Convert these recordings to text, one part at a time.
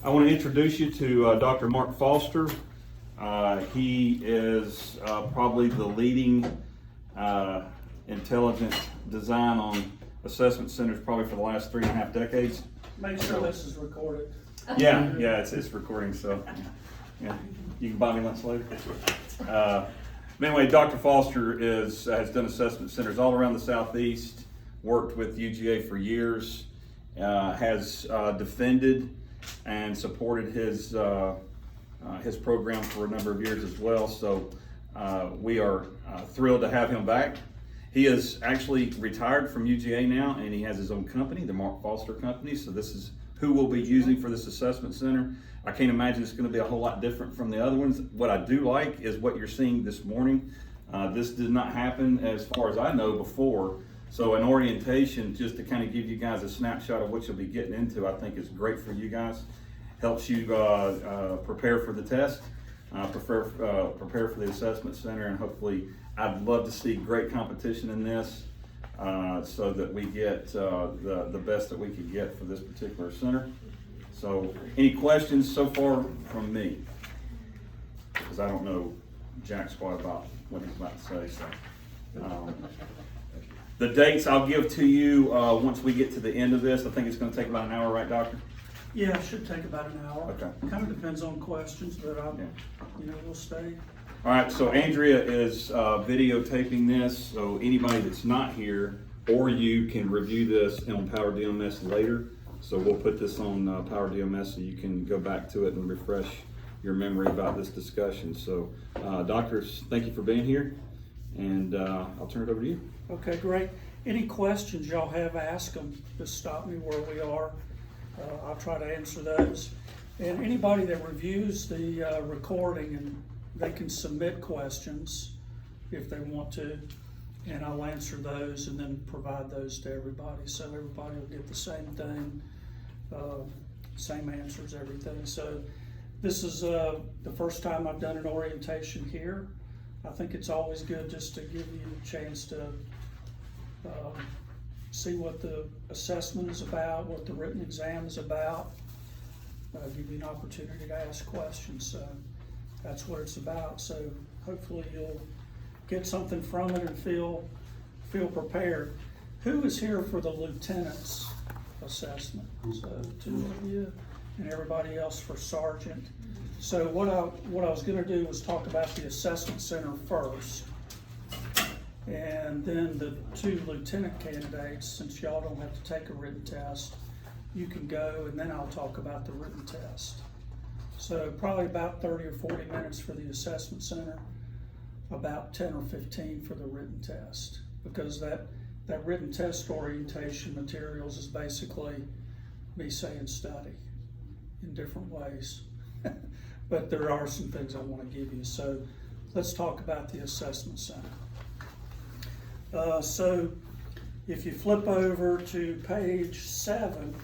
I want to introduce you to Dr. Mark Foster. He is probably the leading intelligent design on assessment centers probably for the last 3.5 decades. Make sure this is recorded. Yeah, it's recording, so yeah, you can buy me lunch later. But anyway, Dr. Foster has done assessment centers all around the Southeast, worked with UGA for years, has defended and supported his program for a number of years as well. So we are thrilled to have him back. He is actually retired from UGA now, and he has his own company, the Mark Foster Company. So this is who we'll be using for this assessment center. I can't imagine it's going to be a whole lot different from the other ones. What I do like is what you're seeing this morning. This did not happen, as far as I know, before. So an orientation, just to kind of give you guys a snapshot of what you'll be getting into, I think is great for you guys. Helps you prepare for the test, prepare for the assessment center, and hopefully I'd love to see great competition in this so that we get the best that we could get for this particular center. So any questions so far from me? Because I don't know jack squat about what he's about to say. So. The dates I'll give to you once we get to the end of this. I think it's going to take about an hour, right, Doctor? Yeah, it should take about an hour. Okay. Kind of depends on questions, but we'll stay. All right, so Andrea is videotaping this, so anybody that's not here or you can review this on Power DMS later. So we'll put this on Power DMS so you can go back to it and refresh your memory about this discussion. So doctors, thank you for being here, and I'll turn it over to you. Okay, great. Any questions y'all have, ask them. Just stop me where we are. I'll try to answer those. And anybody that reviews the recording, and they can submit questions if they want to, and I'll answer those and then provide those to everybody. So everybody will get the same thing, same answers, everything. So this is the first time I've done an orientation here. I think it's always good just to give you a chance to see what the assessment is about, what the written exam is about, give you an opportunity to ask questions. So that's what it's about. So hopefully you'll get something from it and feel prepared. Who is here for the lieutenant's assessment? So 2 of you and everybody else for sergeant. So what I was going to do was talk about the assessment center first, and then the 2 lieutenant candidates, since y'all don't have to take a written test, you can go, and then I'll talk about the written test. So probably about 30 or 40 minutes for the assessment center, about 10 or 15 for the written test, because that written test orientation materials is basically me saying study in different ways. But there are some things I want to give you. So let's talk about the assessment center. So if you flip over to page 7,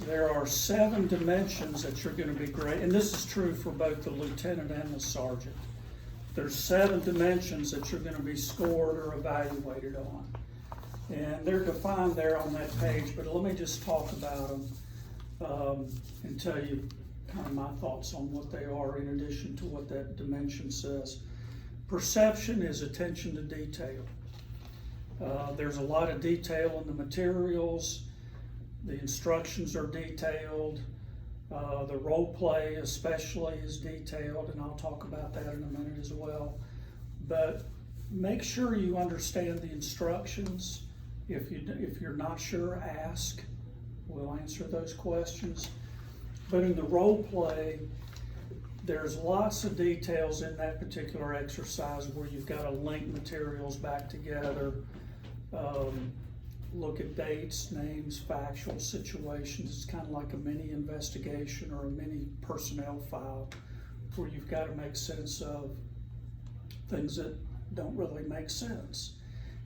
there are 7 dimensions that you're going to be great, and this is true for both the lieutenant and the sergeant. There's 7 dimensions that you're going to be scored or evaluated on. And they're defined there on that page, but let me just talk about them and tell you kind of my thoughts on what they are in addition to what that dimension says. Perception is attention to detail. There's a lot of detail in the materials. The instructions are detailed. The role play especially is detailed, and I'll talk about that in a minute as well. But make sure you understand the instructions. If you're not sure, ask. We'll answer those questions. But in the role play, there's lots of details in that particular exercise where you've got to link materials back together, look at dates, names, factual situations. It's kind of like a mini investigation or a mini personnel file where you've got to make sense of things that don't really make sense.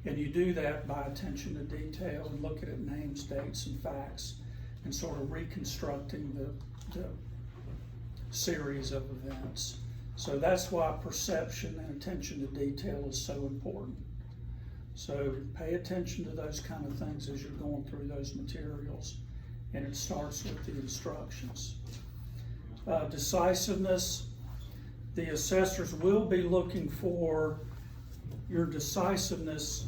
And you do that by attention to detail and looking at names, dates, and facts and sort of reconstructing the series of events. So that's why perception and attention to detail is so important. So pay attention to those kind of things as you're going through those materials, and it starts with the instructions. Decisiveness, the assessors will be looking for your decisiveness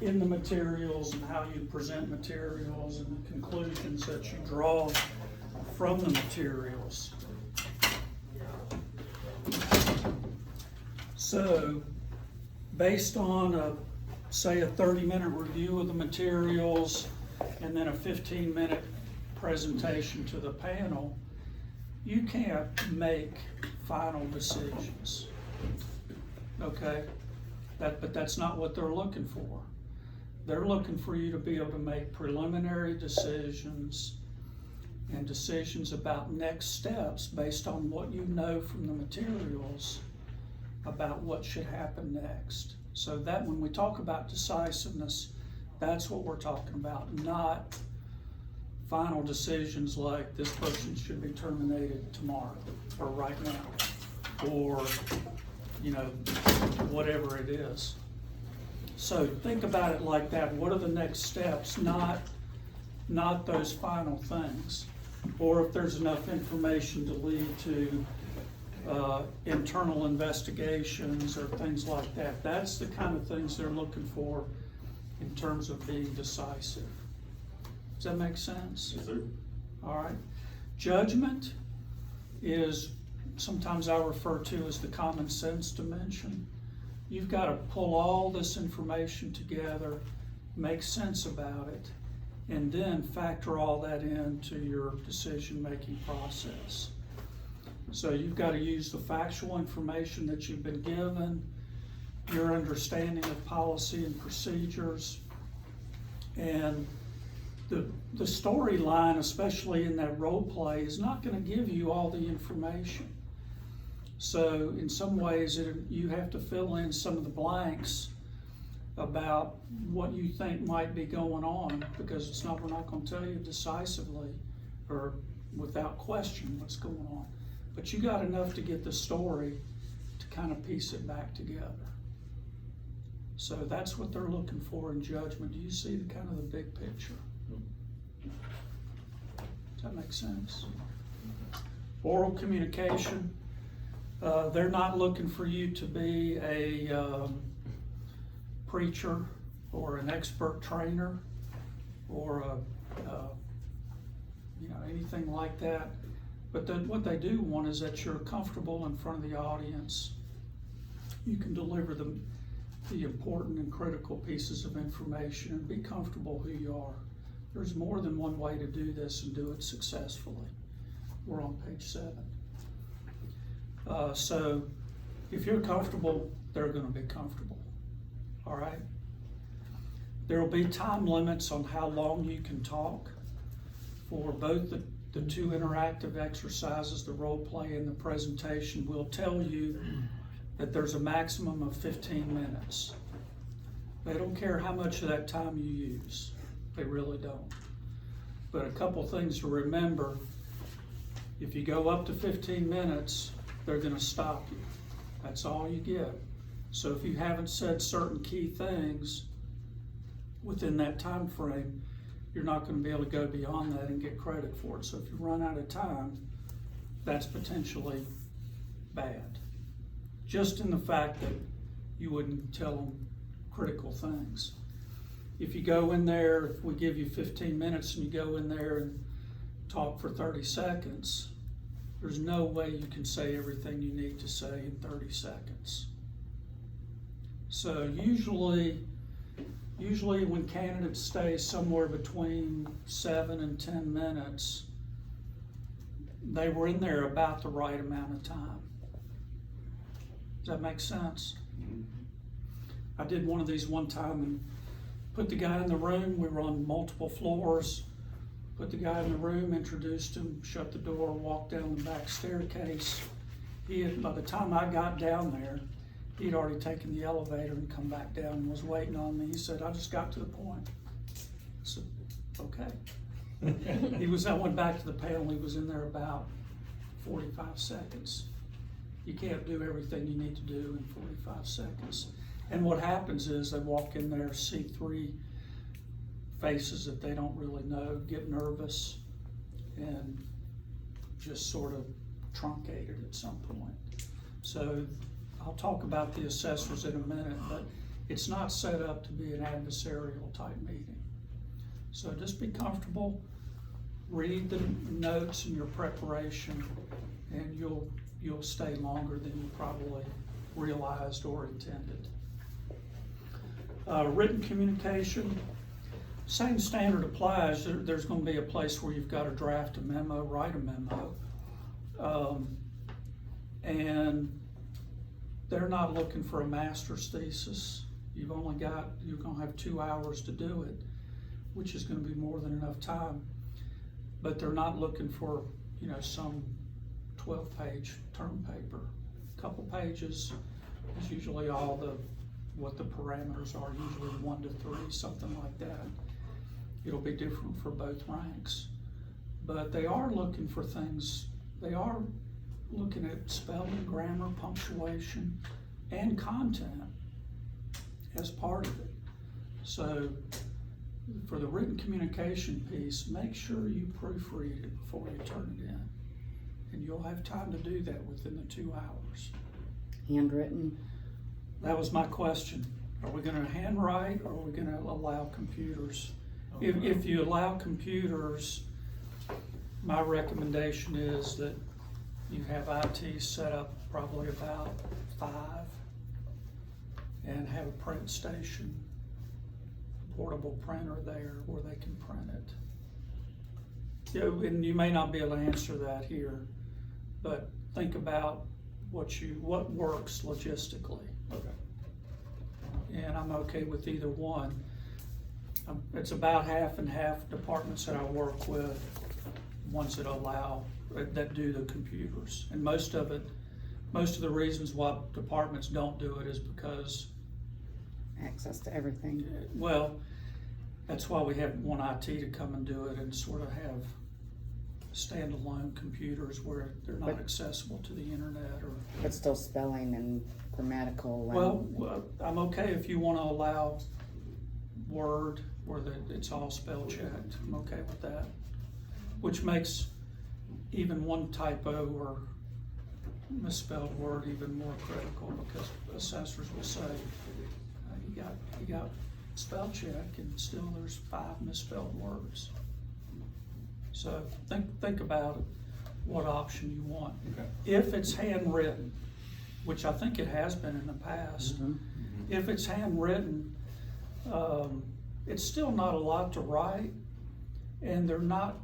in the materials and how you present materials and the conclusions that you draw from the materials. So, based on say a 30-minute review of the materials and then a 15-minute presentation to the panel, you can't make final decisions, okay? But that's not what they're looking for. They're looking for you to be able to make preliminary decisions and decisions about next steps based on what you know from the materials about what should happen next. So that when we talk about decisiveness, that's what we're talking about, not final decisions like this person should be terminated tomorrow or right now, or whatever it is. So think about it like that. What are the next steps? Not those final things. Or if there's enough information to lead to internal investigations or things like that. That's the kind of things they're looking for in terms of being decisive. Does that make sense? Yes, sir. All right. Judgment is sometimes I refer to as the common sense dimension. You've got to pull all this information together, make sense about it, and then factor all that into your decision-making process. So you've got to use the factual information that you've been given, your understanding of policy and procedures, and the storyline, especially in that role play, is not going to give you all the information. So in some ways, you have to fill in some of the blanks about what you think might be going on, because we're not going to tell you decisively or without question what's going on. But you got enough to get the story to kind of piece it back together. So that's what they're looking for in judgment. Do you see the kind of the big picture? Does that make sense? Oral communication. They're not looking for you to be a preacher or an expert trainer or anything like that. But then what they do want is that you're comfortable in front of the audience. You can deliver the important and critical pieces of information and be comfortable who you are. There's more than one way to do this and do it successfully. We're on page 7. So if you're comfortable, they're going to be comfortable. All right? There will be time limits on how long you can talk for both the two interactive exercises, the role play and the presentation. Will tell you that there's a maximum of 15 minutes. They don't care how much of that time you use. They really don't. But a couple things to remember: if you go up to 15 minutes, they're going to stop you. That's all you get. So if you haven't said certain key things within that time frame, you're not going to be able to go beyond that and get credit for it. So if you run out of time, that's potentially bad. Just in the fact that you wouldn't tell them critical things. If you go in there, if we give you 15 minutes and you go in there and talk for 30 seconds, there's no way you can say everything you need to say in 30 seconds. So usually when candidates stay somewhere between 7 and 10 minutes, they were in there about the right amount of time. Does that make sense? I did one of these one time and put the guy in the room. We were on multiple floors. Put the guy in the room, introduced him, shut the door, walked down the back staircase. By the time I got down there, he'd already taken the elevator and come back down and was waiting on me. He said, "I just got to the point." I said, "Okay." I went back to the panel. He was in there about 45 seconds. You can't do everything you need to do in 45 seconds. And what happens is they walk in there, see 3 faces that they don't really know, get nervous, and just sort of truncated at some point. So I'll talk about the assessors in a minute, but it's not set up to be an adversarial type meeting. So just be comfortable, read the notes in your preparation, and you'll stay longer than you probably realized or intended. Written communication, same standard applies. There's going to be a place where you've got to draft a memo, write a memo, and they're not looking for a master's thesis. You're going to have 2 hours to do it, which is going to be more than enough time. But they're not looking for, some 12-page term paper. A couple pages is usually what the parameters are, usually 1 to 3, something like that. It'll be different for both ranks. But they are looking for things, they are looking at spelling, grammar, punctuation, and content as part of it. So for the written communication piece, make sure you proofread it before you turn it in. And you'll have time to do that within the 2 hours. Handwritten? That was my question. Are we gonna handwrite, or are we gonna allow computers? If you allow computers, my recommendation is that you have IT set up probably about 5 and have a print station, portable printer there where they can print it. And you may not be able to answer that here, but think about what works logistically. Okay. And I'm okay with either one. It's about half and half departments that I work with, ones that do the computers. And most of the reasons why departments don't do it is because, Access to everything. well, that's why we have one IT to come and do it and sort of have standalone computers where they're not But- accessible to the internet or. But still spelling and grammatical and. Well, I'm okay if you wanna allow Word where it's all spell checked, I'm okay with that. Which makes even one typo or misspelled word even more critical, because assessors will say, you got spell check and still there's 5 misspelled words. So think about what option you want. Okay. If it's handwritten, which I think it has been in the past, if it's handwritten, it's still not a lot to write, and they're not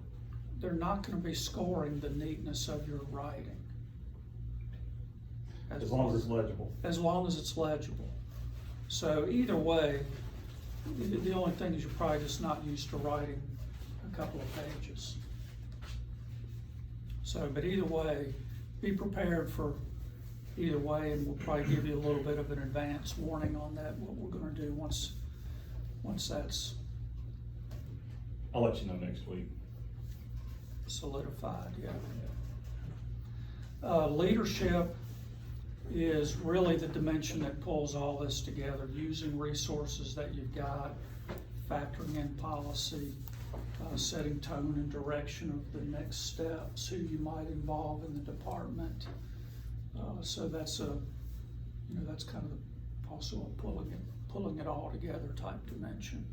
gonna be scoring the neatness of your writing. As long as it's legible. As long as it's legible. So either way, the only thing is you're probably just not used to writing a couple of pages. So, but either way, be prepared for either way, and we'll probably give you a little bit of an advance warning on that, what we're gonna do once that's I'll let you know next week. solidified, yeah. Leadership is really the dimension that pulls all this together, using resources that you've got, factoring in policy, setting tone and direction of the next steps, who you might involve in the department. So that's that's kind of also a pulling it all together type dimension.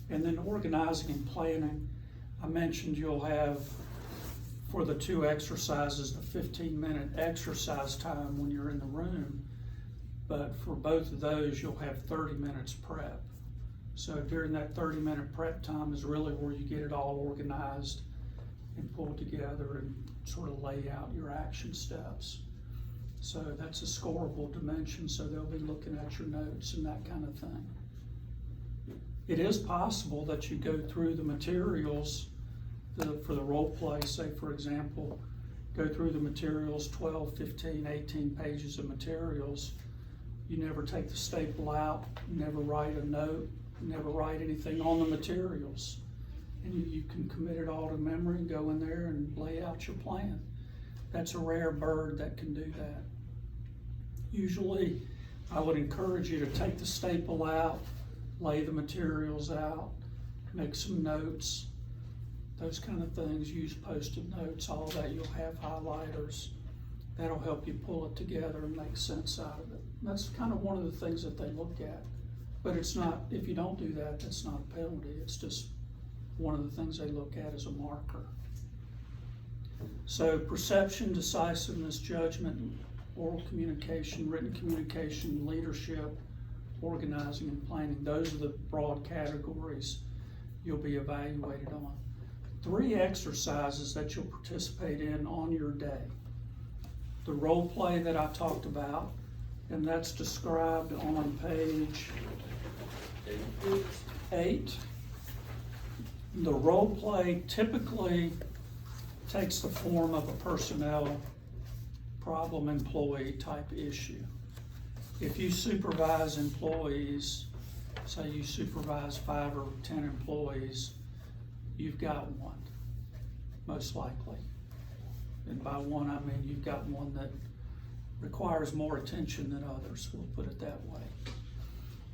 And then organizing and planning, I mentioned you'll have, for the 2 exercises, the 15-minute exercise time when you're in the room, but for both of those, you'll have 30 minutes prep. So during that 30-minute prep time is really where you get it all organized and pulled together and sort of lay out your action steps. So that's a scoreable dimension, so they'll be looking at your notes and that kind of thing. It is possible that you go through the materials for the role play, say for example, go through the materials, 12, 15, 18 pages of materials. You never take the staple out, you never write a note, you never write anything on the materials. And you can commit it all to memory and go in there and lay out your plan. That's a rare bird that can do that. Usually I would encourage you to take the staple out, lay the materials out, make some notes, those kind of things, use Post-it notes, all that. You'll have highlighters. That'll help you pull it together and make sense out of it. That's kind of one of the things that they look at. But it's not, if you don't do that, that's not a penalty. It's just one of the things they look at as a marker. So perception, decisiveness, judgment, oral communication, written communication, leadership, organizing and planning. Those are the broad categories you'll be evaluated on. 3 exercises that you'll participate in on your day. The role play that I talked about, and that's described on page 8. The role play typically takes the form of a personnel problem employee type issue. If you supervise employees, say you supervise 5 or 10 employees, you've got one, most likely. And by one, I mean you've got one that requires more attention than others, we'll put it that way.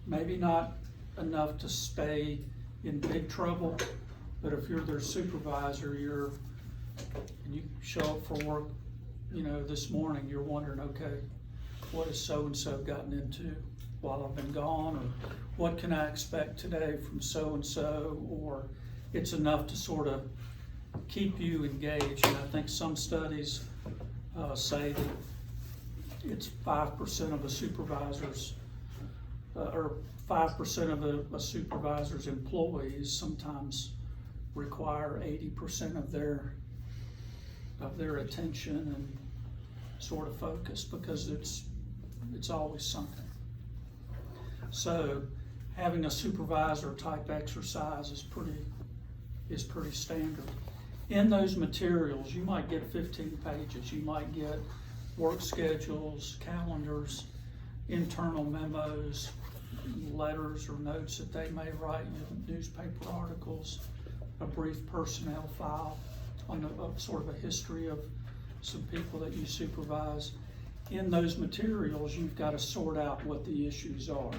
Maybe not enough to stay in big trouble, but if you're their supervisor, and you show up for work, this morning, you're wondering, okay, what has so-and-so gotten into while I've been gone, or what can I expect today from so-and-so, or it's enough to sort of keep you engaged. And I think some studies say that it's 5% of a supervisor's, or 5% of a supervisor's employees sometimes require 80% of their attention and sort of focus, because it's always something. So having a supervisor type exercise is pretty standard. In those materials, you might get 15 pages. You might get work schedules, calendars, internal memos, letters or notes that they may write, newspaper articles, a brief personnel file on sort of a history of some people that you supervise. In those materials, you've got to sort out what the issues are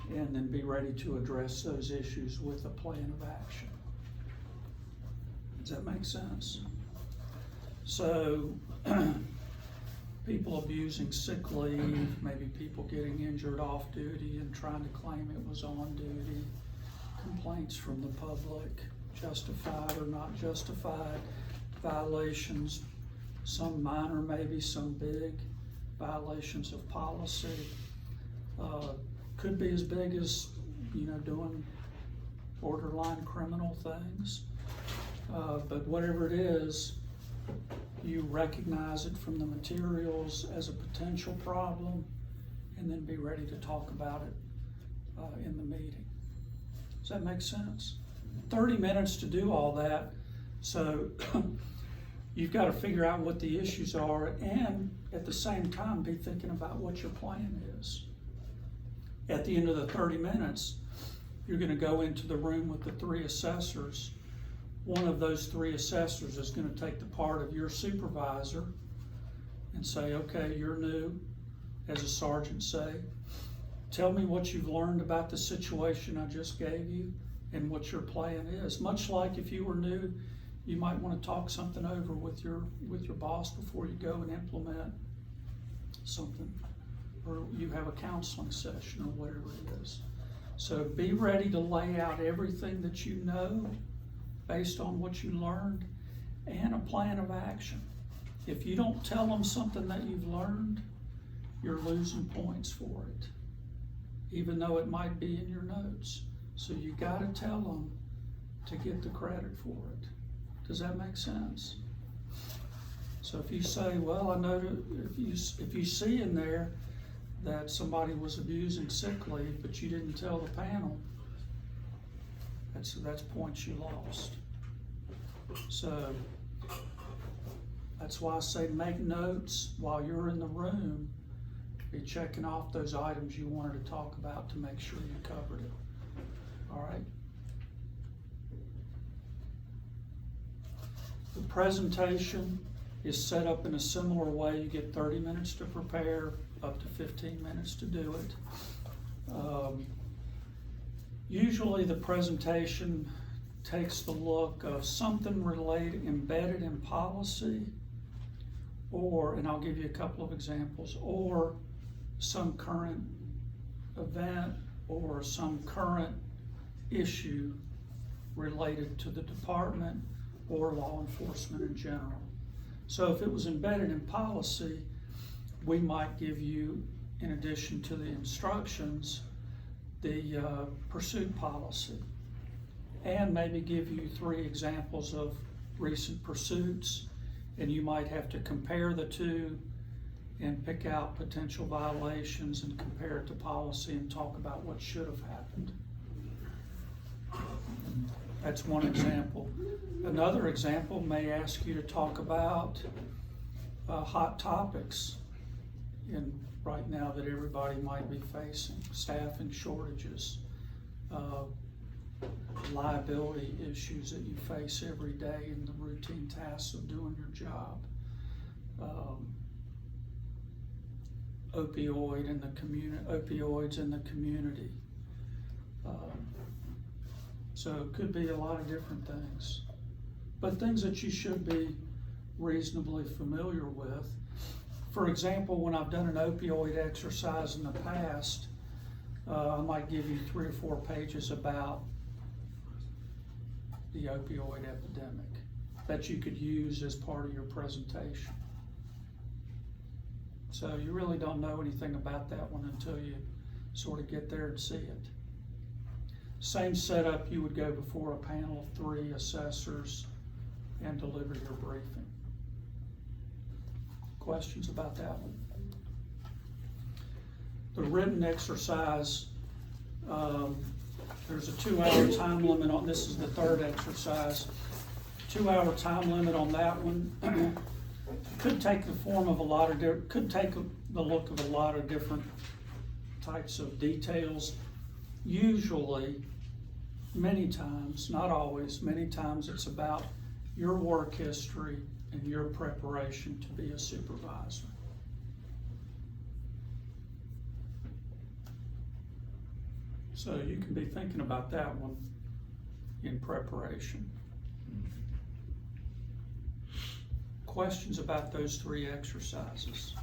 and then be ready to address those issues with a plan of action. Does that make sense? So people abusing sick leave, maybe people getting injured off duty and trying to claim it was on duty, complaints from the public, justified or not justified, violations, some minor, maybe some big, violations of policy. Could be as big as, doing borderline criminal things. But whatever it is, you recognize it from the materials as a potential problem and then be ready to talk about it in the meeting. Does that make sense? 30 minutes to do all that. So you've got to figure out what the issues are and at the same time be thinking about what your plan is. At the end of the 30 minutes, you're going to go into the room with the 3 assessors. One of those 3 assessors is going to take the part of your supervisor and say, okay, you're new, as a sergeant say, tell me what you've learned about the situation I just gave you and what your plan is. Much like if you were new, you might want to talk something over with your boss before you go and implement something, or you have a counseling session or whatever it is. So be ready to lay out everything that you know based on what you learned and a plan of action. If you don't tell them something that you've learned, you're losing points for it, even though it might be in your notes. So you got to tell them to get the credit for it. Does that make sense? So if you say, well, I know if you see in there that somebody was abusing sick leave, but you didn't tell the panel, that's points you lost. So that's why I say make notes while you're in the room. Be checking off those items you wanted to talk about to make sure you covered it. All right. The presentation is set up in a similar way. You get 30 minutes to prepare. up to 15 minutes to do it. Usually the presentation takes the look of something related, embedded in policy, or, and I'll give you a couple of examples, or some current event or some current issue related to the department or law enforcement in general. So if it was embedded in policy, we might give you, in addition to the instructions, the pursuit policy, and maybe give you 3 examples of recent pursuits, and you might have to compare the two and pick out potential violations and compare it to policy and talk about what should have happened. That's one example. Another example may ask you to talk about hot topics in right now that everybody might be facing: staffing shortages, liability issues that you face every day in the routine tasks of doing your job, opioids in the community. So it could be a lot of different things, but things that you should be reasonably familiar with. For example, when I've done an opioid exercise in the past, I might give you 3 or 4 pages about the opioid epidemic that you could use as part of your presentation. So you really don't know anything about that one until you sort of get there and see it. Same setup, you would go before a panel of 3 assessors and deliver your briefing. Questions about that one? The written exercise, there's a 2-hour time limit on, this is the 3rd exercise. 2-hour time limit on that one. Could take the form of could take the look of a lot of different types of details. Usually, many times, not always, many times it's about your work history and your preparation to be a supervisor. So you can be thinking about that one in preparation. Questions about those 3 exercises?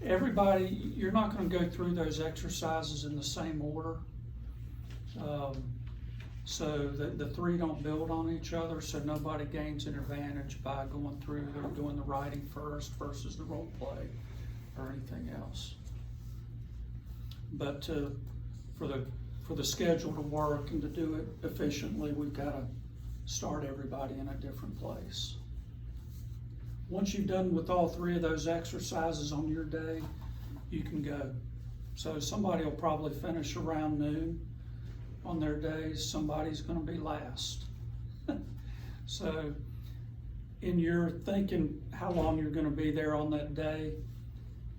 Everybody, you're not going to go through those exercises in the same order. So the 3 don't build on each other, so nobody gains an advantage by going through or doing the writing first versus the role play or anything else. But for the schedule to work and to do it efficiently, we've got to start everybody in a different place. Once you've done with all 3 of those exercises on your day, you can go. So somebody will probably finish around noon on their days. Somebody's going to be last. So in your thinking how long you're going to be there on that day,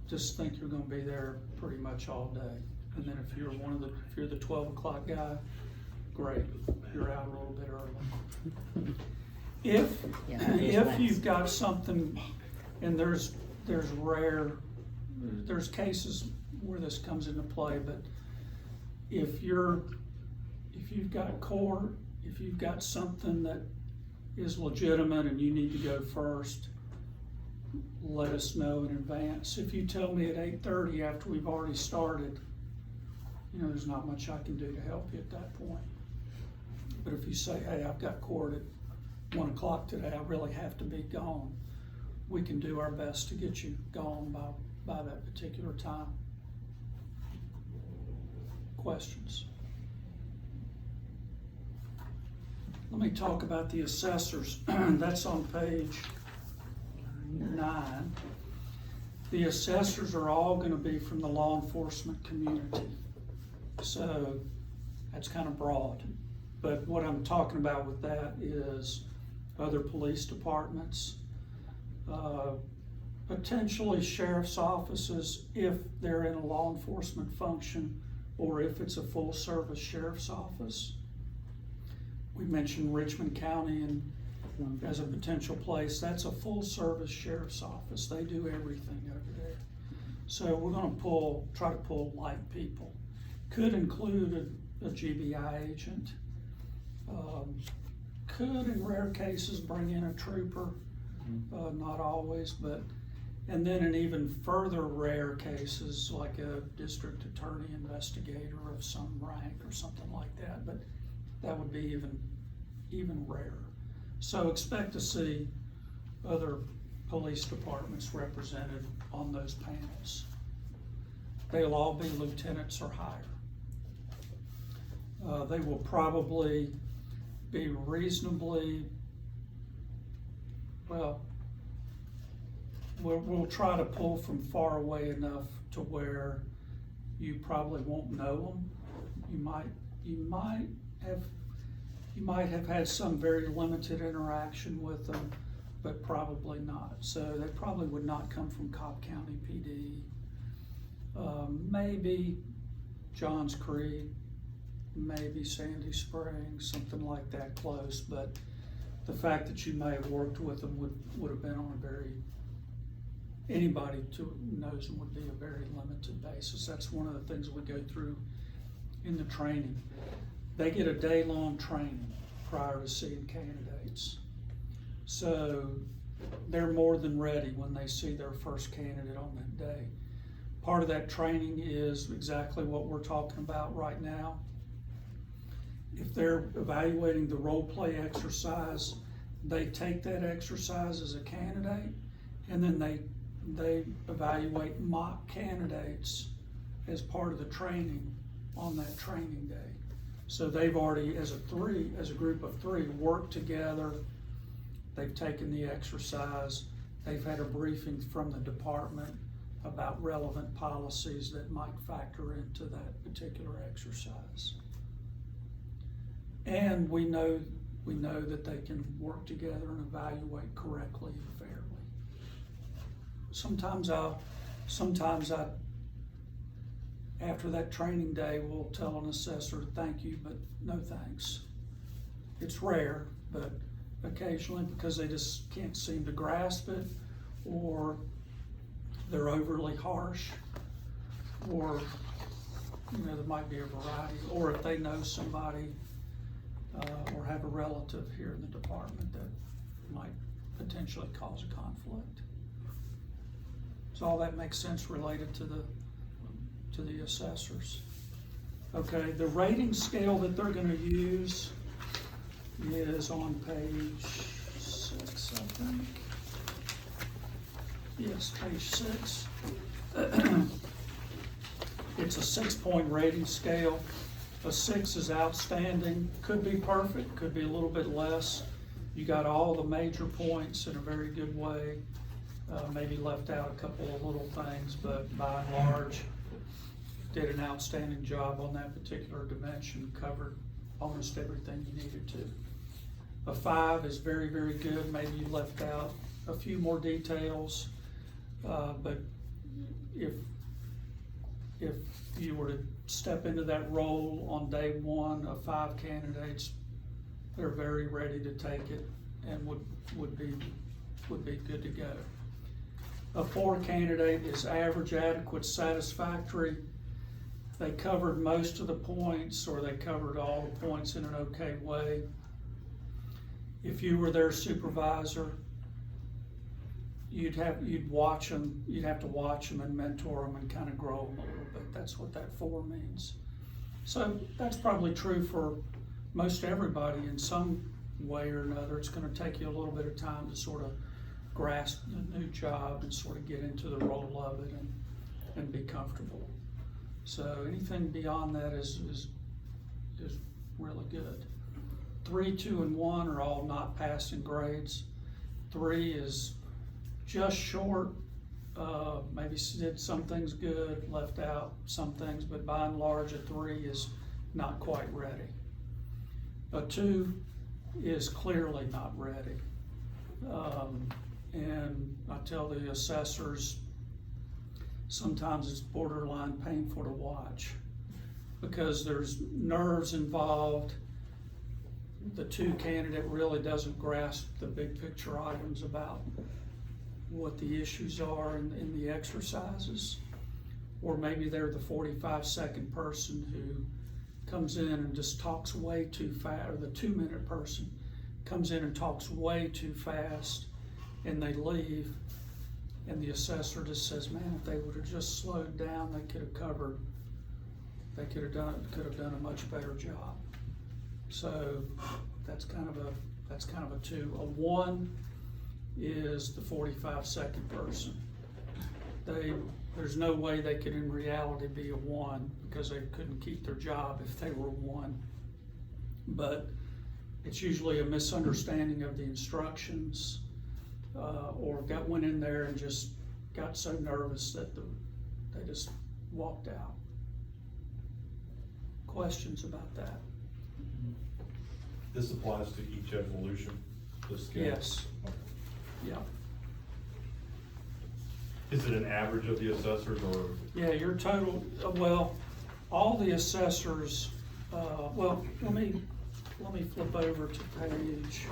just think you're going to be there pretty much all day. And then if you're the 12 o'clock guy, great, you're out a little bit early. If you've got something, and there's cases where this comes into play, but if you've got court, if you've got something that is legitimate and you need to go first, let us know in advance. If you tell me at 8:30 after we've already started, there's not much I can do to help you at that point. But if you say, hey, I've got court at 1 o'clock today, I really have to be gone, we can do our best to get you gone by that particular time. Questions? Let me talk about the assessors. That's on page 9. The assessors are all going to be from the law enforcement community. So that's kind of broad. But what I'm talking about with that is other police departments, potentially sheriff's offices if they're in a law enforcement function, or if it's a full service sheriff's office. We mentioned Richmond County as a potential place. That's a full service sheriff's office. They do everything over there. So we're gonna try to pull light people. Could include a GBI agent. Could, in rare cases, bring in a trooper, not always, but, and then in even further rare cases, like a district attorney investigator of some rank or something like that, but that would be even rarer. So expect to see other police departments represented on those panels. They'll all be lieutenants or higher. They will probably be reasonably, well, we'll try to pull from far away enough to where you probably won't know them. You might have had some very limited interaction with them, but probably not. So they probably would not come from Cobb County PD. Maybe Johns Creek, maybe Sandy Springs, something like that close, but the fact that you may have worked with them would have been on a very, anybody who knows them would be a very limited basis. That's one of the things we go through in the training. They get a day-long training prior to seeing candidates. So they're more than ready when they see their first candidate on that day. Part of that training is exactly what we're talking about right now. If they're evaluating the role play exercise, they take that exercise as a candidate, and then they evaluate mock candidates as part of the training on that training day. So they've already, as a group of three, worked together. They've taken the exercise. They've had a briefing from the department about relevant policies that might factor into that particular exercise. And we know that they can work together and evaluate correctly and fairly. Sometimes I, after that training day, will tell an assessor, thank you, but no thanks. It's rare, but occasionally, because they just can't seem to grasp it, or they're overly harsh, or, there might be a variety, or if they know somebody, or have a relative here in the department that might potentially cause a conflict. So all that makes sense related to the assessors. Okay, the rating scale that they're gonna use is on page 6, I think. Yes, page 6. It's a 6-point rating scale. A 6 is outstanding, could be perfect, could be a little bit less. You got all the major points in a very good way. Maybe left out a couple of little things, but by and large, did an outstanding job on that particular dimension, covered almost everything you needed to. A 5 is very, very good. Maybe you left out a few more details, but if you were to step into that role on day one of 5 candidates, they're very ready to take it and would be good to go. A 4 candidate is average, adequate, satisfactory. They covered most of the points, or they covered all the points in an okay way. If you were their supervisor, you'd have to watch them and mentor them and kind of grow them a little bit. That's what that 4 means. So that's probably true for most everybody in some way or another. It's going to take you a little bit of time to sort of grasp the new job and sort of get into the role of it and be comfortable. So anything beyond that is really good. 3, 2, and 1 are all not passing grades. 3 is just short, maybe did some things good, left out some things, but by and large, a 3 is not quite ready. A 2 is clearly not ready. And I tell the assessors, sometimes it's borderline painful to watch because there's nerves involved. The 2 candidate really doesn't grasp the big picture items about what the issues are in the exercises. or maybe they're the 45-second person who comes in and just talks way too fast, or the 2-minute person comes in and talks way too fast, and they leave, and the assessor just says, man, if they would have just slowed down, they could have done a much better job. So that's kind of a 2. A 1 is the 45-second person. There's no way they could in reality be a 1 because they couldn't keep their job if they were 1. But it's usually a misunderstanding of the instructions, or went in there and just got so nervous that they just walked out. Questions about that? This applies to each evolution, this scale? Yes. Okay. Yeah. Is it an average of the assessors, or? Yeah, your total, well, all the assessors, well, let me flip over to page,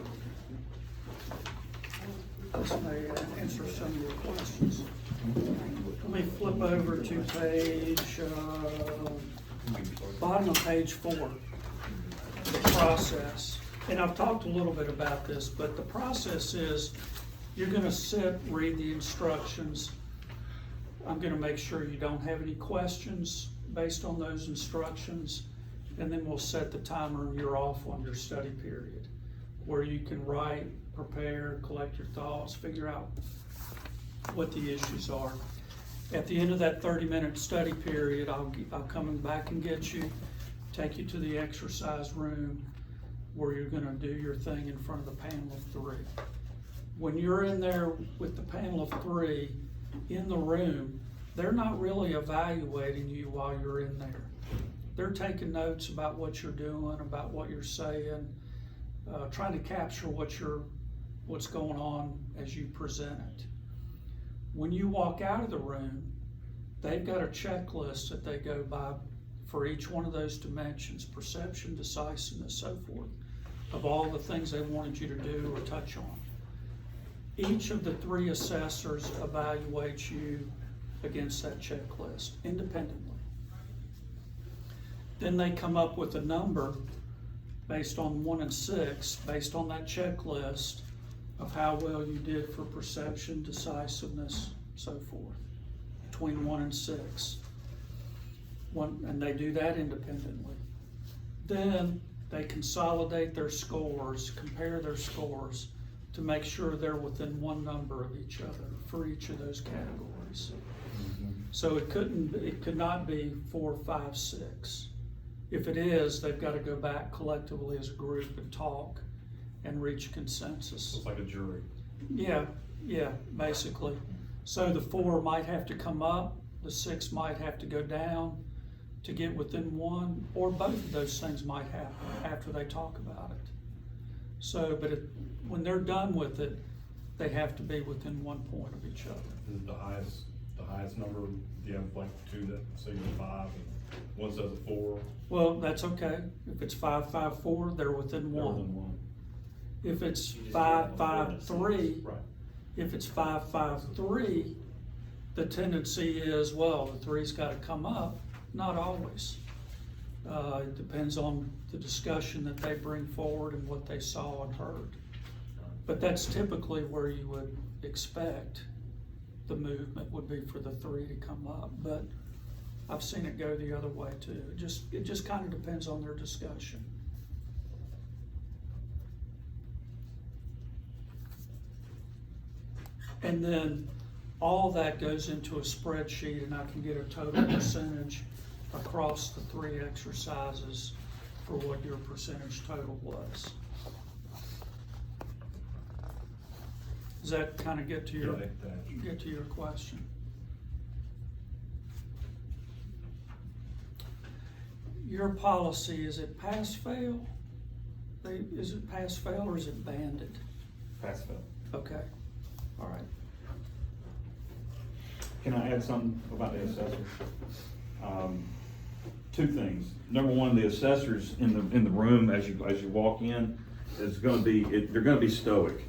this may answer some of your questions. Let me flip over to page, bottom of page 4, the process. And I've talked a little bit about this, but the process is, you're gonna sit, read the instructions. I'm gonna make sure you don't have any questions based on those instructions, and then we'll set the timer and you're off on your study period, where you can write, prepare, collect your thoughts, figure out what the issues are. At the end of that 30-minute study period, I'll come back and get you, take you to the exercise room where you're gonna do your thing in front of the panel of 3. When you're in there with the panel of 3 in the room, they're not really evaluating you while you're in there. They're taking notes about what you're doing, about what you're saying, trying to capture what's going on as you present it. When you walk out of the room, they've got a checklist that they go by for each one of those dimensions: perception, decisiveness, so forth, of all the things they wanted you to do or touch on. Each of the 3 assessors evaluates you against that checklist independently. Then they come up with a number based on 1 and 6, based on that checklist of how well you did for perception, decisiveness, so forth, between 1 and 6. And they do that independently. Then they consolidate their scores, compare their scores to make sure they're within one number of each other for each of those categories. So it could not be 4, 5, 6. If it is, they've got to go back collectively as a group and talk and reach consensus. It's like a jury. Yeah, basically. So the 4 might have to come up, the 6 might have to go down to get within 1, or both of those things might happen after they talk about it. So, but when they're done with it, they have to be within 1 point of each other. Is it the highest number? Do you have like 2 that say you're 5 and one says a 4? Well, that's okay. If it's 5, 5, 4, they're within They're 1. within 1. If it's You just 5, do it on 5, 4 and 6. 3, Right. if it's 5, 5, 3, the tendency is, well, the 3's got to come up. Not always. It depends on the discussion that they bring forward and what they saw and heard. But that's typically where you would expect the movement would be, for the 3 to come up. But I've seen it go the other way too. It just kind of depends on their discussion. And then all that goes into a spreadsheet, and I can get a total percentage across the 3 exercises for what your percentage total was. Does that kind of get to your, question? Your policy, is it pass-fail? Is it pass-fail or is it banded? Pass-fail. Okay, all right. Can I add something about the assessors? 2 things. Number 1, the assessors in the room as you walk in is going to be they're going to be stoic.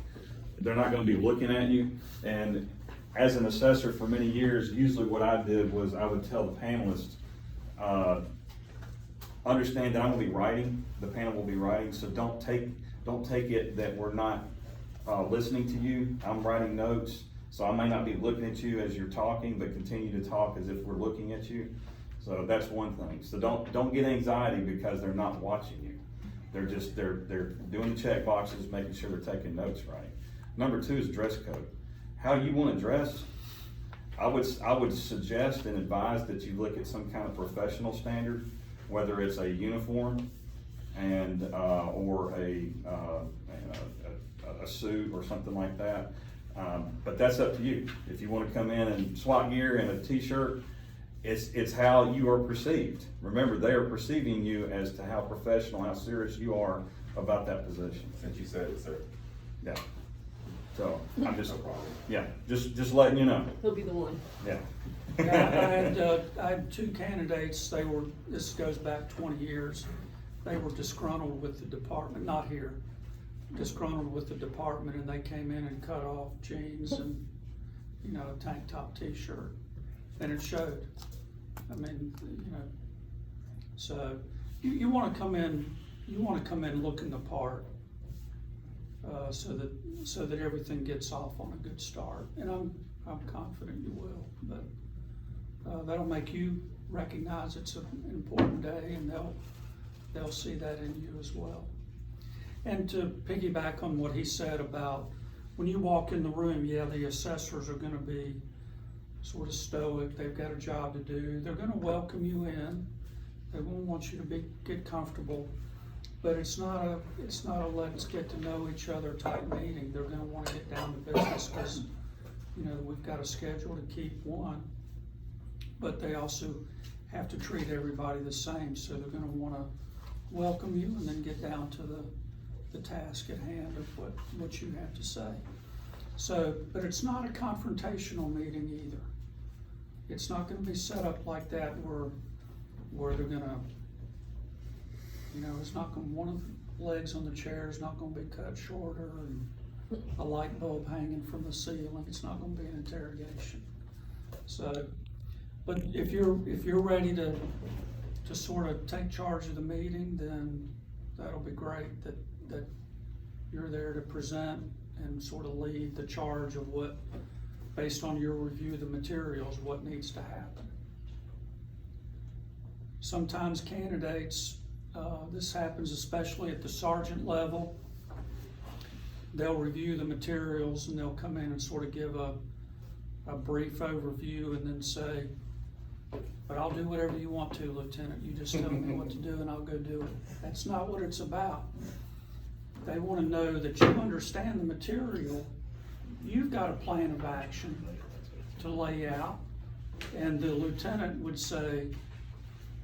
They're not going to be looking at you, and as an assessor for many years, usually what I did was I would tell the panelists, understand that I'm gonna be writing, the panel will be writing, so don't take it that we're not listening to you. I'm writing notes, so I may not be looking at you as you're talking, but continue to talk as if we're looking at you. So that's one thing. So don't get anxiety because they're not watching you. They're doing the check boxes, making sure they're taking notes right. Number two is dress code. How you wanna dress, I would suggest and advise that you look at some kind of professional standard, whether it's a uniform and, or a suit or something like that. But that's up to you. If you wanna come in in SWAT gear and a t-shirt, it's how you are perceived. Remember, they are perceiving you as to how professional, how serious you are about that position. Since you said it, sir. Yeah. So, I'm just, No problem. yeah, just letting you know, He'll be the one. yeah. Yeah, I had two candidates, this goes back 20 years, they were disgruntled with the department, not here, disgruntled with the department, and they came in and cut off jeans and, a tank top t-shirt, and it showed. I mean, so, you wanna come in looking the part, so that everything gets off on a good start, and I'm confident you will, but that'll make you recognize it's an important day, and they'll see that in you as well. And to piggyback on what he said about when you walk in the room, yeah, the assessors are gonna be sort of stoic, they've got a job to do, they're gonna welcome you in, they won't want you to get comfortable, but it's not a let's get to know each other type meeting. They're gonna wanna get down to business, because, we've got a schedule to keep one, but they also have to treat everybody the same, so they're gonna wanna welcome you and then get down to the task at hand of what you have to say. So, but it's not a confrontational meeting either. It's not gonna be set up like that where they're gonna, it's not gonna, one of the legs on the chair is not gonna be cut shorter, and a light bulb hanging from the ceiling. It's not gonna be an interrogation. So, but if you're ready to sort of take charge of the meeting, then that'll be great, that you're there to present and sort of lead the charge of what, based on your review of the materials, what needs to happen. Sometimes candidates, this happens especially at the sergeant level, they'll review the materials and they'll come in and sort of give a brief overview and then say, but I'll do whatever you want to, Lieutenant. You just tell me what to do and I'll go do it. That's not what it's about. They want to know that you understand the material. You've got a plan of action to lay out. And the lieutenant would say,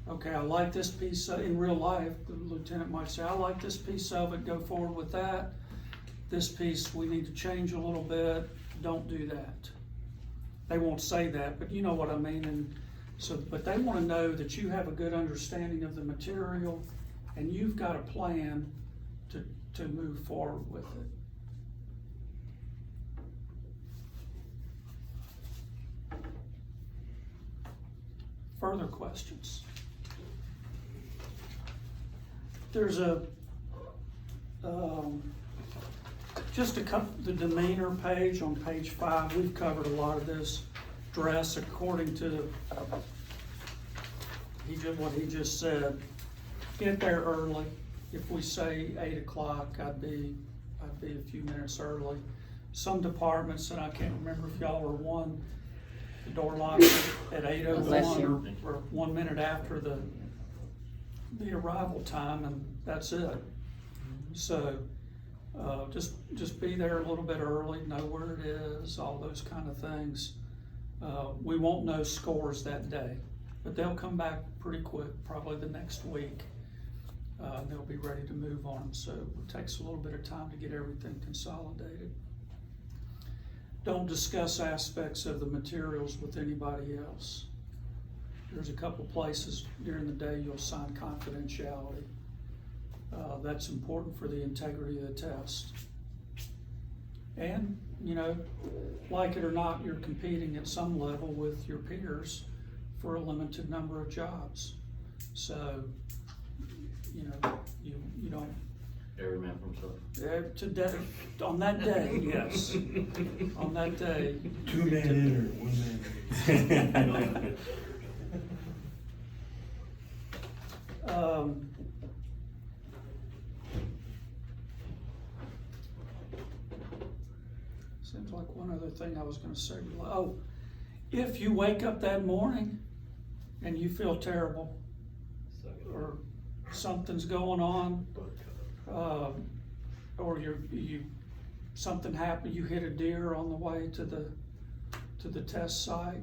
okay, I like this piece in real life. The lieutenant might say, I like this piece of it, go forward with that. This piece we need to change a little bit, don't do that. They won't say that, but you know what I mean. And so, but they want to know that you have a good understanding of the material and you've got a plan to move forward with it. Further questions? There's just a couple, the demeanor page on page 5, we've covered a lot of this. Dress according to what he just said. Get there early. If we say 8 o'clock, I'd be a few minutes early. Some departments, and I can't remember if y'all were one, the door locks at 8:01 or 1 minute after the arrival time, and that's it. So just be there a little bit early, know where it is, all those kind of things. We won't know scores that day, but they'll come back pretty quick, probably the next week. They'll be ready to move on them, so it takes a little bit of time to get everything consolidated. Don't discuss aspects of the materials with anybody else. There's a couple places during the day you'll sign confidentiality. That's important for the integrity of the test. And you know, like it or not, you're competing at some level with your peers for a limited number of jobs. So, you know, you don't, Every man for himself. today, on that day, yes, on that day. 2 man in or 1 man? Seems like one other thing I was gonna say, oh, if you wake up that morning and you feel terrible, or something's going on, or something happened, you hit a deer on the way to the test site,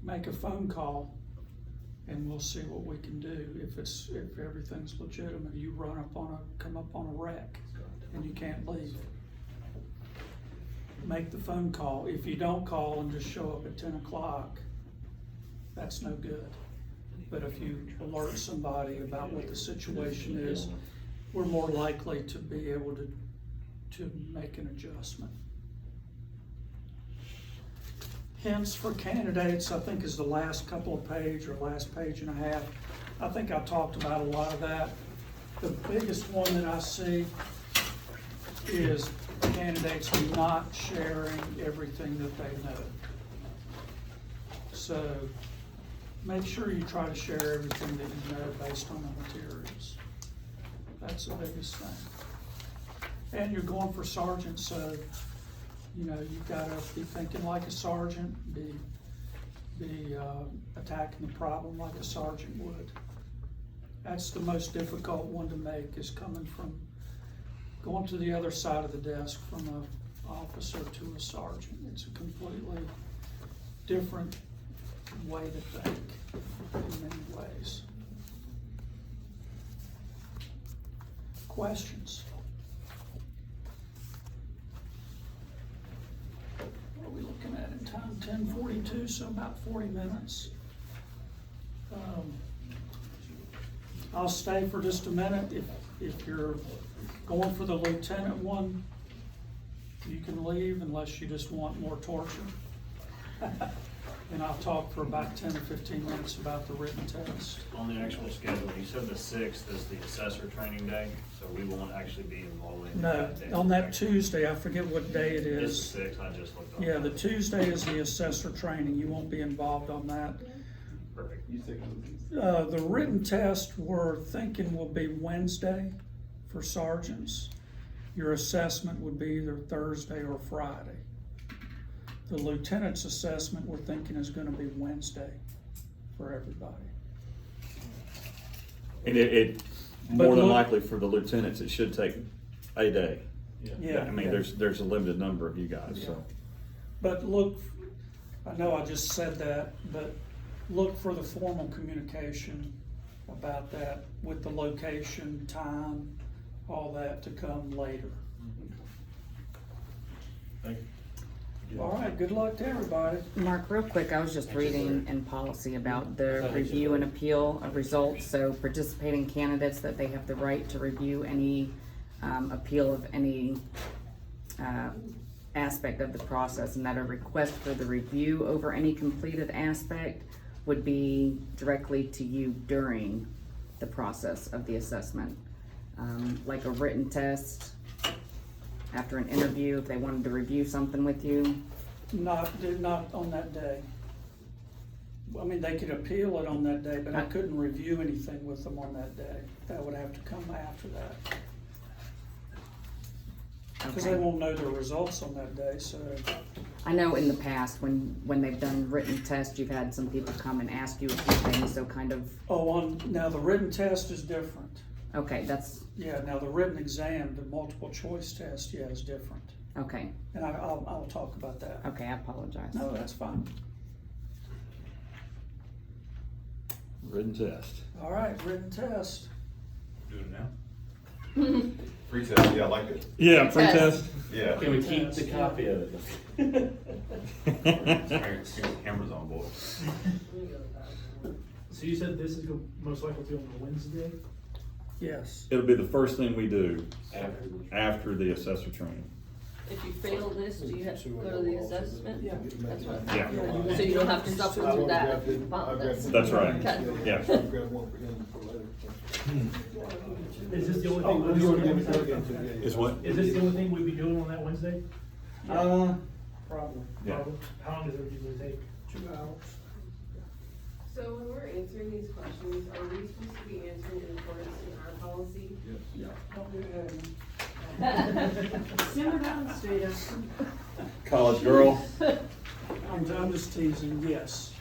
make a phone call and we'll see what we can do. If everything's legitimate, you come up on a wreck and you can't leave, make the phone call. If you don't call and just show up at 10 o'clock, that's no good. But if you alert somebody about what the situation is, we're more likely to be able to make an adjustment. Hints for candidates, I think, is the last couple of page or last page and a half. I think I talked about a lot of that. The biggest one that I see is candidates not sharing everything that they know. So make sure you try to share everything that you know based on the materials. That's the biggest thing. And you're going for sergeant, so you know, you've got to be thinking like a sergeant, be attacking the problem like a sergeant would. That's the most difficult one to make, is going to the other side of the desk from an officer to a sergeant. It's a completely different way to think in many ways. Questions? What are we looking at in time? 10:42, so about 40 minutes. I'll stay for just a minute. If you're going for the lieutenant one, you can leave unless you just want more torture. And I'll talk for about 10 or 15 minutes about the written test. On the actual schedule, you said the 6th is the assessor training day, so we won't actually be involved in No, that day. on that Tuesday, I forget what day it It's is. the 6th, I just looked up. Yeah, the Tuesday is the assessor training. You won't be involved on that. Perfect. The written test we're thinking will be Wednesday for sergeants. Your assessment would be either Thursday or Friday. The lieutenant's assessment we're thinking is gonna be Wednesday for everybody. And it But more than look- likely for the lieutenants, it should take a day. Yeah. I mean, yeah. there's a limited number of you guys, so. But look, I know I just said that, but look for the formal communication about that with the location, time, all that to come later. Thank you. All right, good luck to everybody. Mark, real quick, I was just reading in policy about the review and appeal of results. So participating candidates, that they have the right to review any appeal of any aspect of the process, and that a request for the review over any completed aspect would be directly to you during the process of the assessment. Like a written test, after an interview, if they wanted to review something with you. Not on that day. I mean, they could appeal it on that day, but I couldn't review anything with them on that day. That would have to come after that. Because they Okay. won't know the results on that day, so. I know in the past, when they've done written tests, you've had some people come and ask you a few things, so kind of, Now the written test is different. okay, that's, Yeah, now the written exam, the multiple choice test, yeah, is different. okay, And I'll talk about that. okay, I apologize. No, that's fine. Written test. All right, written test. Do it now? Free test, yeah, I like it. Yeah, pre-test. Yeah. Can we keep the copy of it? Cameras on board. So you said this is most likely to be on Wednesday? Yes. It'll be the first thing we do After after the assessor training. if you fail this, do you have to go to the assessment? Yeah. That's what, Yeah, so you don't have to suffer through that process. that's right, Okay. yeah. Is this the only thing we'll be doing on Wednesday? Is what? Is this the only thing we'd be doing on that Wednesday? Probably. Yeah. How long does it usually take? 2 hours. So when we're answering these questions, are we supposed to be answering in accordance with our policy? Yeah, don't do that. Simmer down, Stata. College girl. I'm just teasing, yes.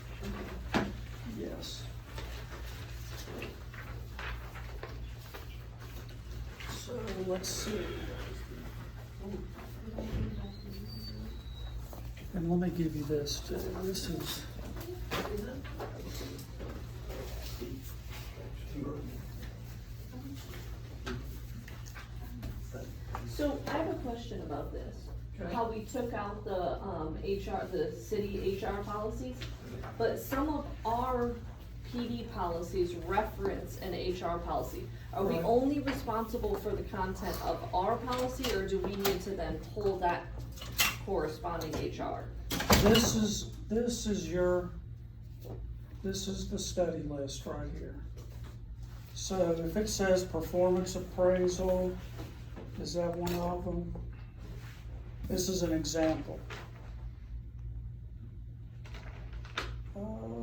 Yes. So, let's see. And let me give you this too. This is. So I have a question about this, how we took out the, HR, the city HR policies, but some of our PD policies reference an HR policy. Are we Right. only responsible for the content of our policy, or do we need to then pull that corresponding HR? This is the study list right here. So if it says performance appraisal, is that one of them? This is an example.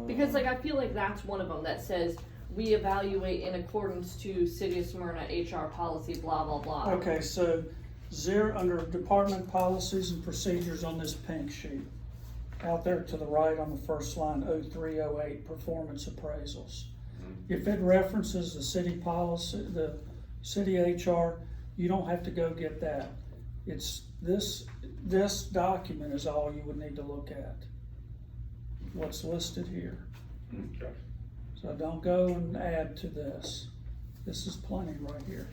Because like, I feel like that's one of them that says, we evaluate in accordance to City of Smyrna HR policy, blah, blah, blah. Okay, so under department policies and procedures on this pink sheet, out there to the right on the first line, 0308, performance appraisals. If it references the city policy, the city HR, you don't have to go get that. It's this document is all you would need to look at. What's listed here. Okay. So don't go and add to this. This is plenty right here.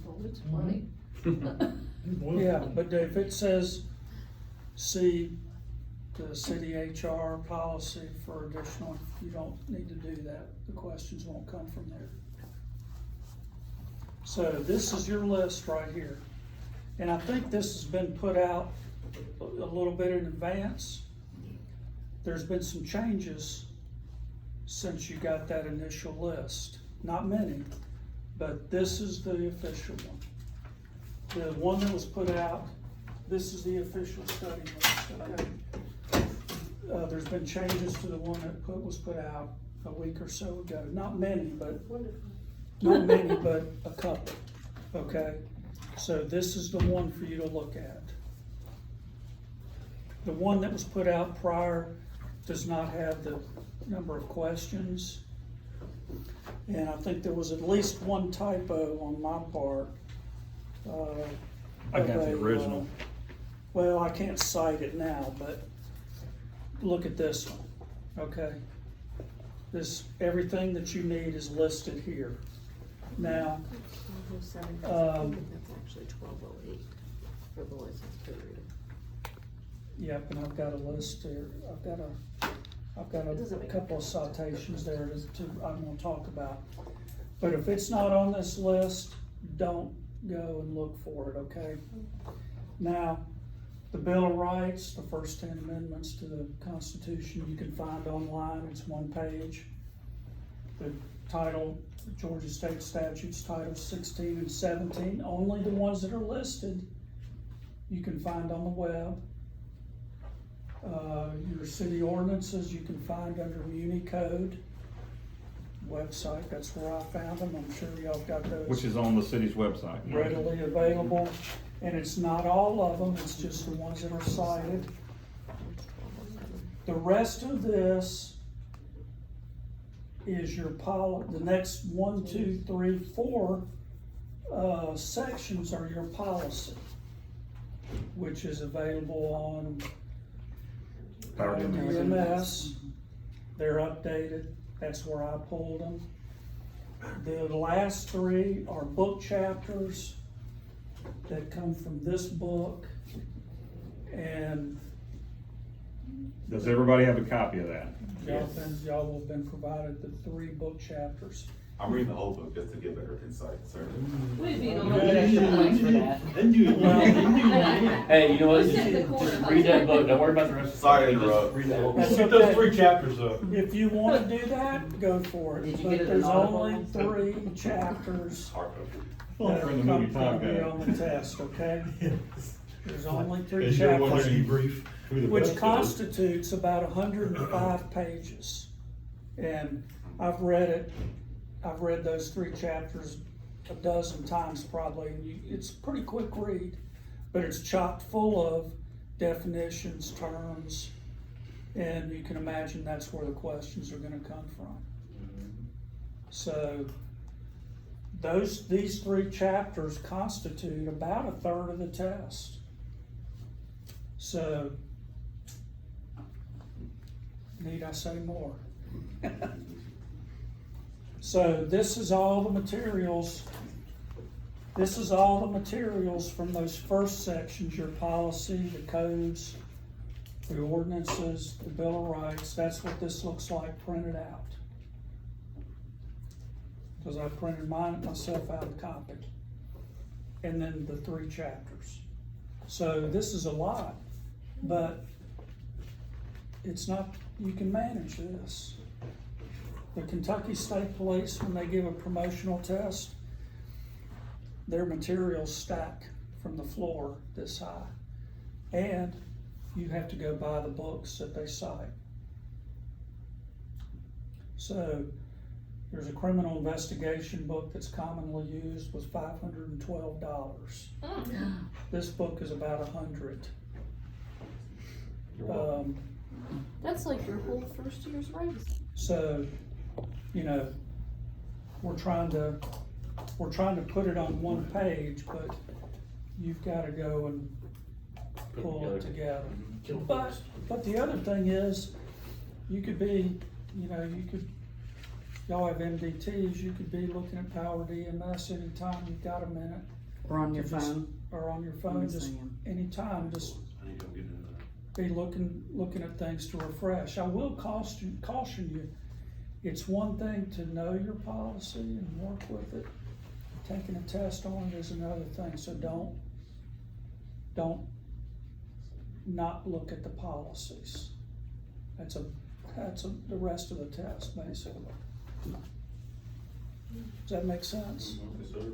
Oh, it's funny. Yeah, but if it says, see the city HR policy for additional, you don't need to do that. The questions won't come from there. So this is your list right here. And I think this has been put out a little bit in advance. There's been some changes since you got that initial list. Not many, but this is the official one. The one that was put out, this is the official study list, okay? There's been changes to the one that was put out a week or so ago. Not many, but a couple, okay? So this is the one for you to look at. The one that was put out prior does not have the number of questions. And I think there was at least one typo on my part. I got the original. Well, I can't cite it now, but look at this one, okay? Everything that you need is listed here. Now, That's actually 1208 for the license period. yep, and I've got a list there, I've got a couple of citations there I'm gonna talk about. But if it's not on this list, don't go and look for it, okay? Now, the Bill of Rights, the first 10 amendments to the Constitution, you can find online, it's one page. The title, Georgia State Statutes, Title 16 and 17, only the ones that are listed, you can find on the web. Your city ordinances, you can find under Muni Code website, that's where I found them, I'm sure y'all got those. Which is on the city's website. Readily available, and it's not all of them, it's just the ones that are cited. The rest of this is your the next 1, 2, 3, 4 sections are your policy, which is available on EMS. They're updated, that's where I pulled them. The last 3 are book chapters that come from this book, and Does everybody have a copy of that? y'all will have been provided the 3 book chapters. I'm reading the whole book just to get better insight, sir. We'd be Good. on extra points for that. Then do it. Hey, you know what? Just sit in the corner. Just read that book. Don't worry about the rest. Sorry to Just interrupt. read that whole That's book. Get those 3 chapters up. If you wanna do that, go for it, Did you but get it in there's Audible? only 3 chapters Well, that for are the movie gonna time be guy. on the test, okay? There's only 3 Is your one chapters, debrief? Who the best which is? constitutes about 105 pages. And I've read those 3 chapters a dozen times probably, and it's a pretty quick read, but it's chock full of definitions, terms, and you can imagine that's where the questions are gonna come from. So, these 3 chapters constitute about a third of the test. So, need I say more? So this is all the materials. This is all the materials from those first sections, your policy, the codes, the ordinances, the Bill of Rights. That's what this looks like printed out. Because I printed mine myself out a copy. And then the 3 chapters. So this is a lot, but it's not, you can manage this. The Kentucky State Police, when they give a promotional test, their materials stack from the floor this high. And you have to go buy the books that they cite. So there's a criminal investigation book that's commonly used was $512. This book is about $100. That's like your whole first year's raise. So, you know, we're trying to put it on one page, but you've gotta go and pull it together. But the other thing is, you could be, you know, y'all have MDTs, you could be looking at Power DMS anytime you've got a minute. Or on your to just- phone. Or on your phone, Yes, just I am. anytime, just be looking at things to refresh. I will caution you, it's one thing to know your policy and work with it. Taking a test on it is another thing, so don't not look at the policies. That's the rest of the test, basically. Does that make sense? Yes, sir.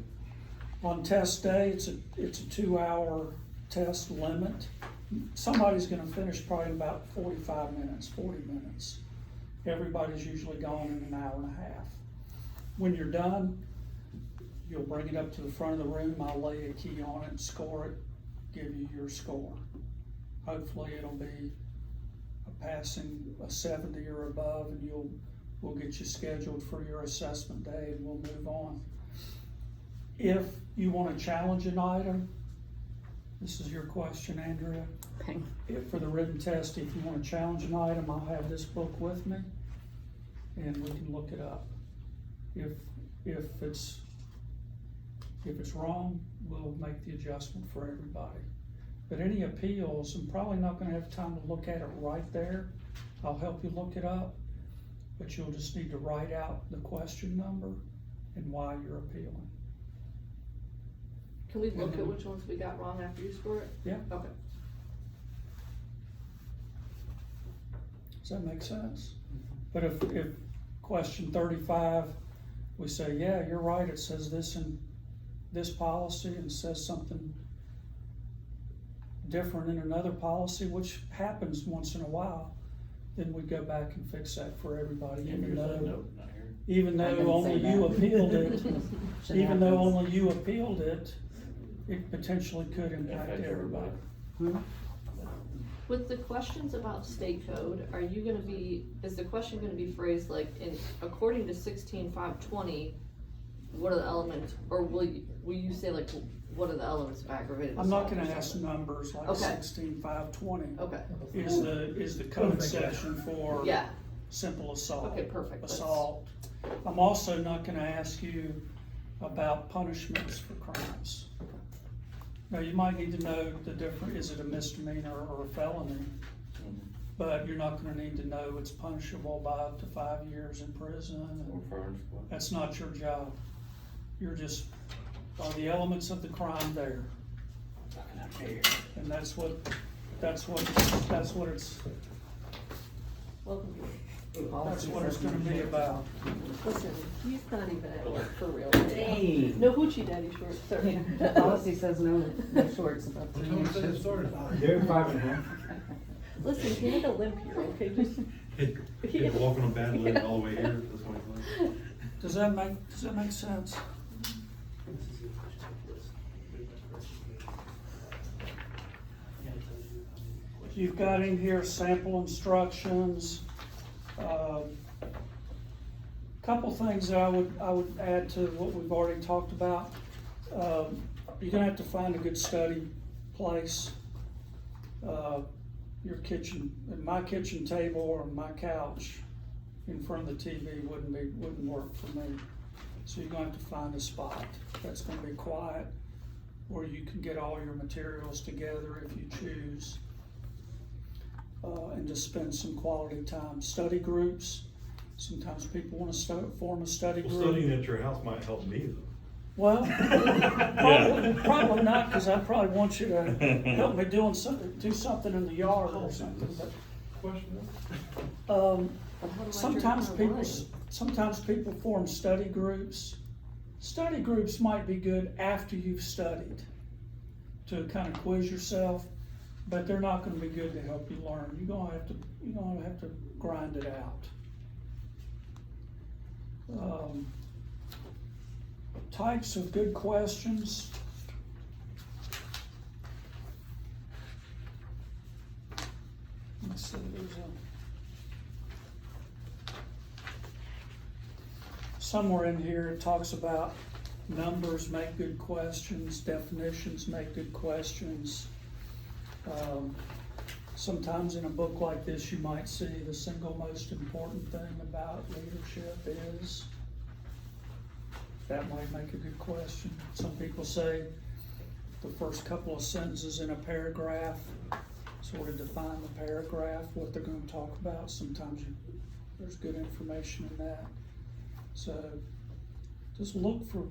On test day, it's a 2-hour test limit. Somebody's gonna finish probably in about 45 minutes, 40 minutes. Everybody's usually gone in an hour and a half. When you're done, you'll bring it up to the front of the room, I'll lay a key on it and score it, give you your score. Hopefully it'll be a passing, a 70 or above, and we'll get you scheduled for your assessment day and we'll move on. If you wanna challenge an item, this is your question, Andrea. Okay. If for the written test, if you wanna challenge an item, I'll have this book with me and we can look it up. If it's wrong, we'll make the adjustment for everybody. But any appeals, I'm probably not gonna have time to look at it right there. I'll help you look it up, but you'll just need to write out the question number and why you're appealing. Can we look at which ones we got wrong after you score it? Yeah, Okay. does that make sense? But if question 35, we say, yeah, you're right, it says this in this policy and says something different in another policy, which happens once in a while, then we go back and fix that for everybody, even though I didn't only say you that. appealed it, Shit even though happens. only you appealed it, it potentially could impact everybody. With the questions about state code, is the question gonna be phrased like according to 16.520, what are the elements, or will you say like, what are the elements of aggravated assault? I'm not or gonna ask something? numbers like Okay. 16.520 Okay, is the code section for yeah, simple assault. okay, perfect. Assault. I'm also not gonna ask you about punishments for crimes. Now, you might need to know the difference, is it a misdemeanor or a felony? But you're not gonna need to know it's punishable by up to 5 years in prison. That's not your job. You're just Are the elements of the crime there? And that's what it's, Welcome. that's what it's gonna be about. Listen, he's not even at work for real. Dang. No hoochie daddy shorts, sir. The policy says no shorts above 3 inches. They're 5.5. Listen, he had a limp here, okay, just. He's walking on bad leg all the way here, that's what he's like. Does that make sense? You've got in here sample instructions. Couple things that I would add to what we've already talked about. You're gonna have to find a good study place. Your kitchen, my kitchen table or my couch in front of the TV wouldn't work for me. So you're gonna have to find a spot that's gonna be quiet, where you can get all your materials together if you choose. And just spend some quality time. Study groups, sometimes people wanna form a study Well, group. studying at your house might help me though. Well, probably not, cause I probably want you to help me do something in the yard or something, but, Question? sometimes people form study groups. Study groups might be good after you've studied, to kind of quiz yourself, but they're not gonna be good to help you learn. You're gonna have to grind it out. Types of good questions. Let's see, somewhere in here it talks about numbers make good questions, definitions make good questions. Sometimes in a book like this, you might see the single most important thing about leadership is. That might make a good question. Some people say the first couple of sentences in a paragraph sort of define the paragraph, what they're gonna talk about. Sometimes there's good information in that. So just look for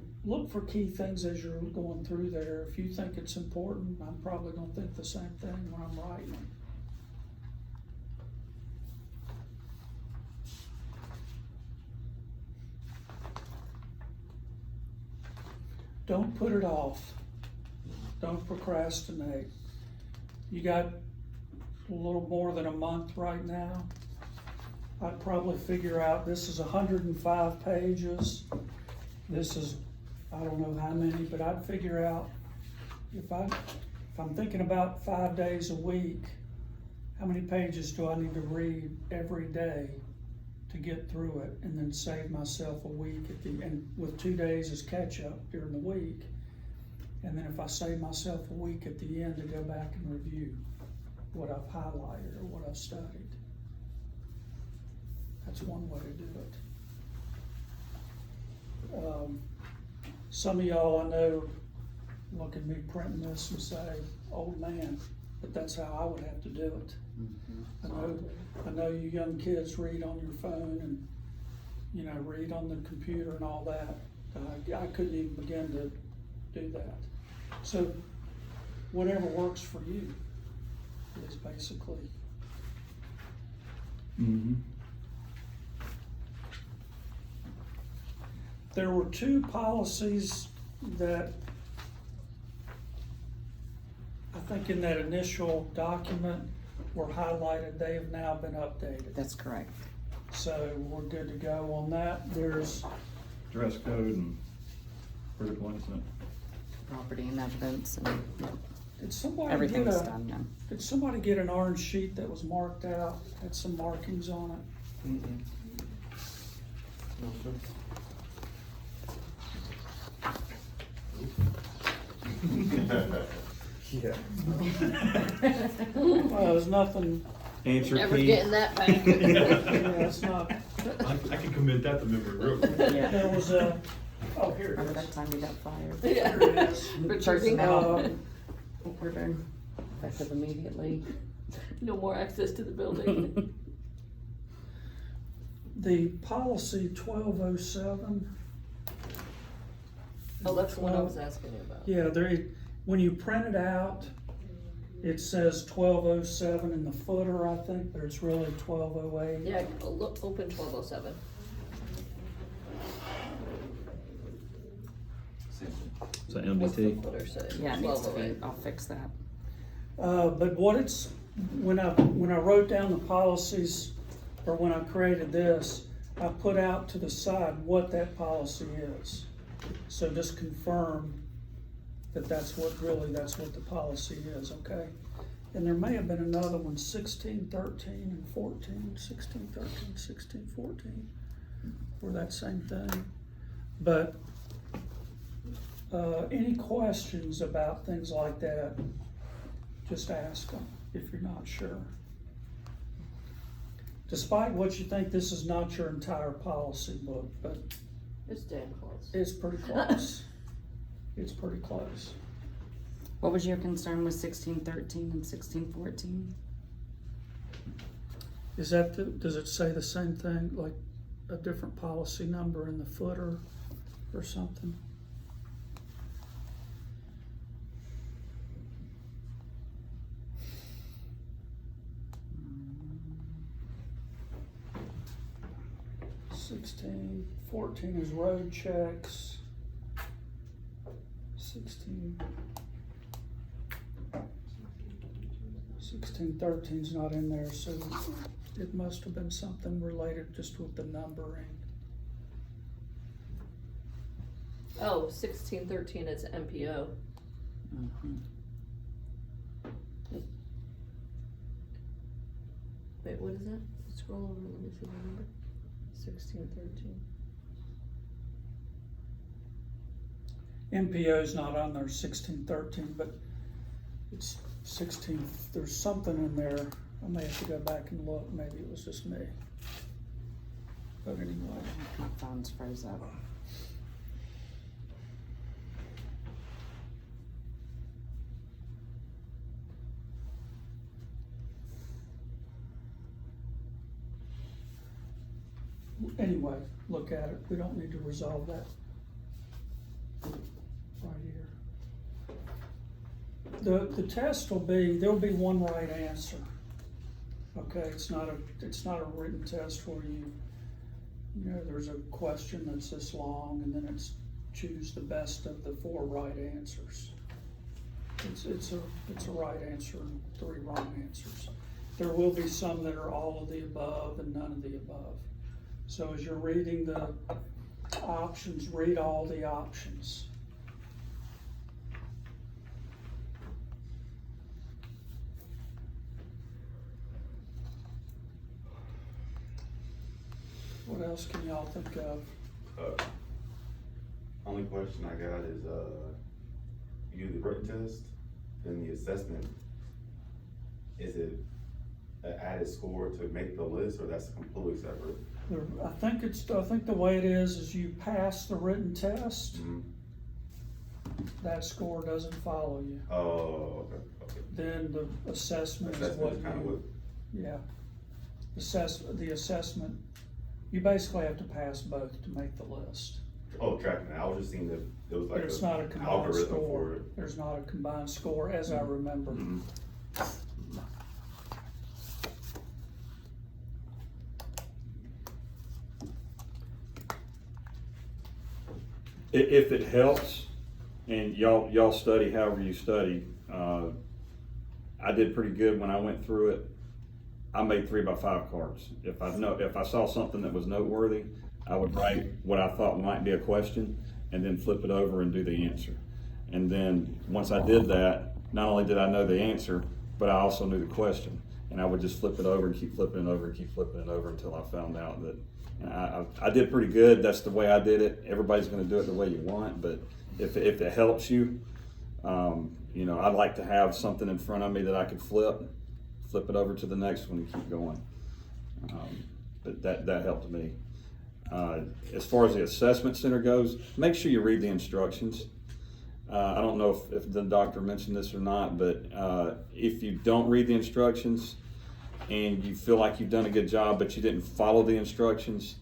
key things as you're going through there. If you think it's important, I'm probably gonna think the same thing when I'm writing it. Don't put it off. Don't procrastinate. You got a little more than a month right now. I'd probably figure out, this is 105 pages. This is, I don't know how many, but I'd figure out, if I'm thinking about 5 days a week, how many pages do I need to read every day to get through it, and then save myself a week and with 2 days as catch up during the week. And then if I save myself a week at the end to go back and review what I've highlighted or what I've studied. That's one way to do it. Some of y'all I know look at me printing this and say, old man, but that's how I would have to do it. I know you young kids read on your phone and, read on the computer and all that. I couldn't even begin to do that. So whatever works for you is basically. Mm-hmm. There were 2 policies that I think in that initial document were highlighted. They have now been updated. That's correct. So we're good to go on that. There's Dress code and critical incident. Property and evidence and Did somebody everything's done now. Did somebody get an orange sheet that was marked out, had some markings on it? Yeah. Well, there's nothing, Answer Never key. getting that back. yeah, it's not, I can commit that to memory real quick. Yeah. there was a, oh, here it Remember is. that time we got fired? Here it is. For choosing, Personnel order effective immediately. no more access to the building. The policy 1207 Oh, that's the one I was asking you about. Yeah, when you print it out, it says 1207 in the footer, I think, but it's really 1208. Yeah, look, open 1207. Is that What's the footer say? Yeah, it needs to be, 1208. I'll fix that. But when I wrote down the policies, or when I created this, I put out to the side what that policy is. So just confirm that that's what the policy is, okay? And there may have been another one, 16, 13, and 14, 16, 13, 16, 14, for that same thing. But any questions about things like that, just ask them if you're not sure. Despite what you think, this is not your entire policy book, but It's damn close. it's pretty close. It's pretty close. What was your concern with 1613 and 1614? Is that does it say the same thing, like a different policy number in the footer or something? $16, $14 is road checks. 1613 is not in there, so it must have been something related just with the numbering. Oh, 1613 is MPO. Mhm. Wait, what is that? Scroll over, let me see the number. 1613. MPO's not on there, 1613, but it's 16, there's something in there. I may have to go back and look, maybe it was just me. But anyway, My phone's froze up. anyway, look at it. We don't need to resolve that right here. The test will be, there'll be one right answer. Okay, it's not a written test where you know, there's a question that's this long and then it's choose the best of the 4 right answers. It's a right answer and 3 wrong answers. There will be some that are all of the above and none of the above. So as you're reading the options, read all the options. What else can y'all think of? Only question I got is, you do the written test, then the assessment, is it an added score to make the list, or that's completely separate? I think the way it is you pass the written test, Mhm. that score doesn't follow you. Oh, okay. Then the assessment is Assessment what is kind of what, yeah. The assessment, you basically have to pass both to make the list. oh, tracking, I was just seeing that there was like But it's not a an combined algorithm score. for it. There's not a combined score, as I remember. Mhm. If it helps, and y'all study however you study, I did pretty good when I went through it. I made 3x5 cards. If I saw something that was noteworthy, I would write what I thought might be a question, and then flip it over and do the answer. And then once I did that, not only did I know the answer, but I also knew the question. And I would just flip it over and keep flipping it over and keep flipping it over until I found out that. And I did pretty good. That's the way I did it. Everybody's going to do it the way you want, but if it helps you, you know, I'd like to have something in front of me that I could flip it over to the next one and keep going. But that helped me. As far as the assessment center goes, make sure you read the instructions. I don't know if the doctor mentioned this or not, but if you don't read the instructions and you feel like you've done a good job but you didn't follow the instructions,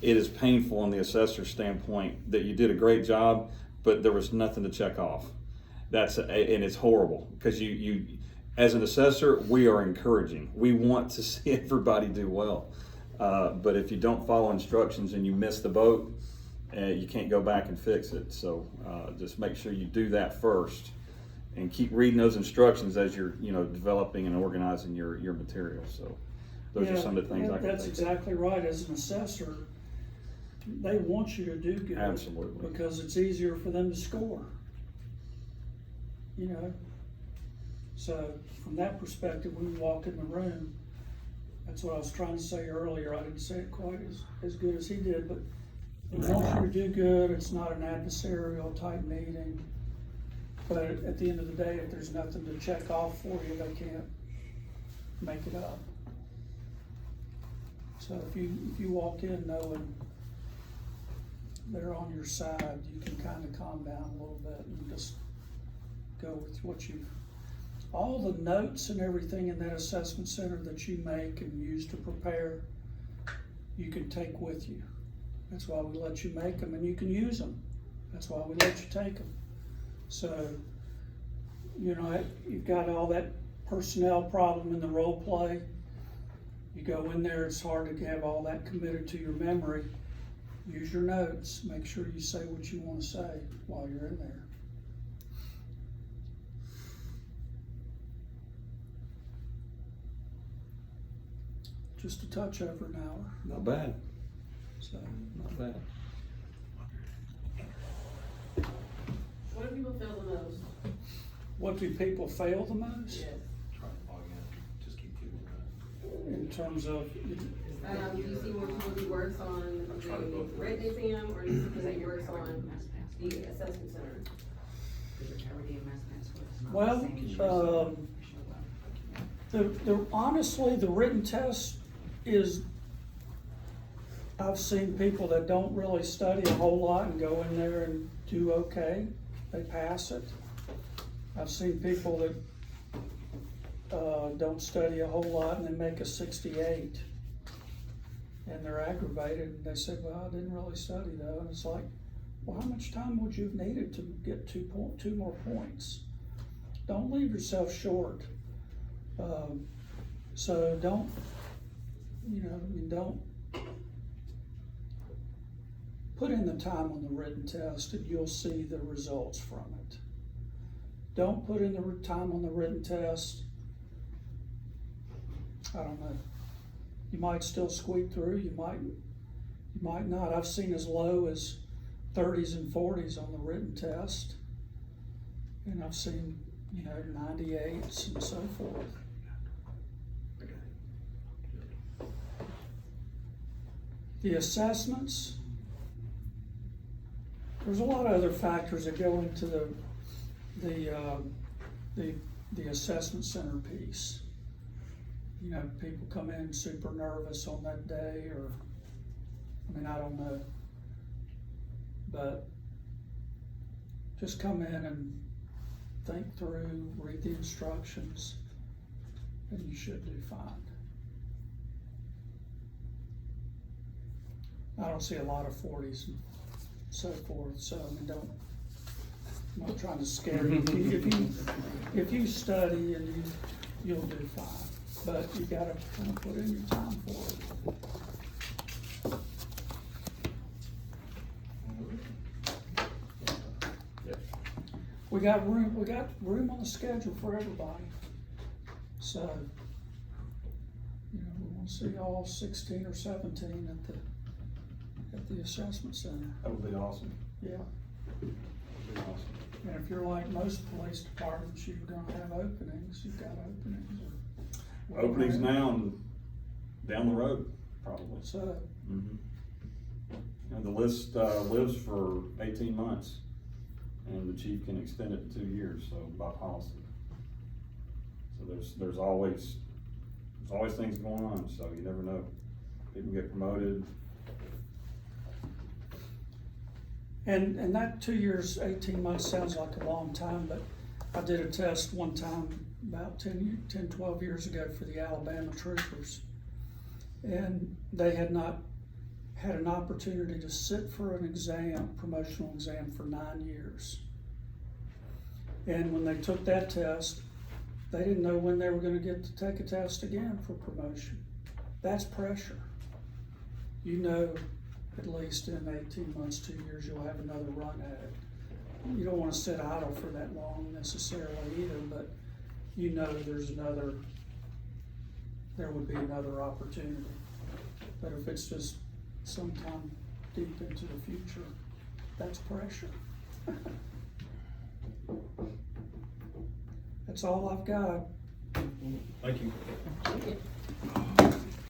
it is painful on the assessor's standpoint that you did a great job but there was nothing to check off. And it's horrible, because you, as an assessor, we are encouraging. We want to see everybody do well. But if you don't follow instructions and you miss the boat, you can't go back and fix it. So just make sure you do that first, and keep reading those instructions as you're, developing and organizing your material. So those are some of the things I can That's think of. exactly right. As an assessor, they want you to do good. Absolutely. Because it's easier for them to score. So from that perspective, when you walk in the room, that's what I was trying to say earlier. I didn't say it quite as good as he did, but they want you to do good. It's not an adversarial type meeting. But at the end of the day, if there's nothing to check off for you, they can't make it up. So if you walk in knowing they're on your side, you can kind of calm down a little bit and just go with what all the notes and everything in that assessment center that you make and use to prepare, you can take with you. That's why we let you make them, and you can use them. That's why we let you take them. So, you've got all that personnel problem in the role play. You go in there, it's hard to have all that committed to your memory. Use your notes. Make sure you say what you want to say while you're in there. Just a touch over an hour. Not bad. So, Not bad. What do people fail the most? what do people fail the most Yes. Try to log in, just keep keeping that. in terms of? Do you see more people do worse on the written exam, or do you see people do worse on the assessment center? Well, honestly, the written test is, I've seen people that don't really study a whole lot and go in there and do okay. They pass it. I've seen people that don't study a whole lot and they make a 68. And they're aggravated, and they said, well, I didn't really study though. And it's like, well, how much time would you have needed to get two more points? Don't leave yourself short. So don't put in the time on the written test, and you'll see the results from it. Don't put in the time on the written test. I don't know. You might still squeak through. You might not. I've seen as low as 30s and 40s on the written test, and I've seen 98s and so forth. The assessments, there's a lot of other factors that go into the assessment center piece. People come in super nervous on that day, or, I don't know. But just come in and think through, read the instructions, and you should do fine. I don't see a lot of 40s and so forth, so I'm not trying to scare you. If you study, and you'll do fine, but you gotta kind of put in your time for it. We got room on the schedule for everybody. So, we want to see all 16 or 17 at the assessment center. That would be awesome. Yeah. That would be awesome. And if you're like most police departments, you're gonna have openings, you've got openings. Openings now and down the road, probably. So, And the list lives for 18 months, and the chief can extend it to 2 years, so by policy. So there's always things going on, so you never know. People get promoted. and that 2 years, 18 months sounds like a long time, but I did a test one time about 12 years ago for the Alabama troopers. And they had not had an opportunity to sit for an exam, promotional exam, for 9 years. And when they took that test, they didn't know when they were gonna get to take a test again for promotion. That's pressure. You know, at least in 18 months, 2 years, you'll have another run at it. You don't wanna sit idle for that long necessarily either, but you know there would be another opportunity. But if it's just sometime deep into the future, that's pressure. That's all I've got. Thank you.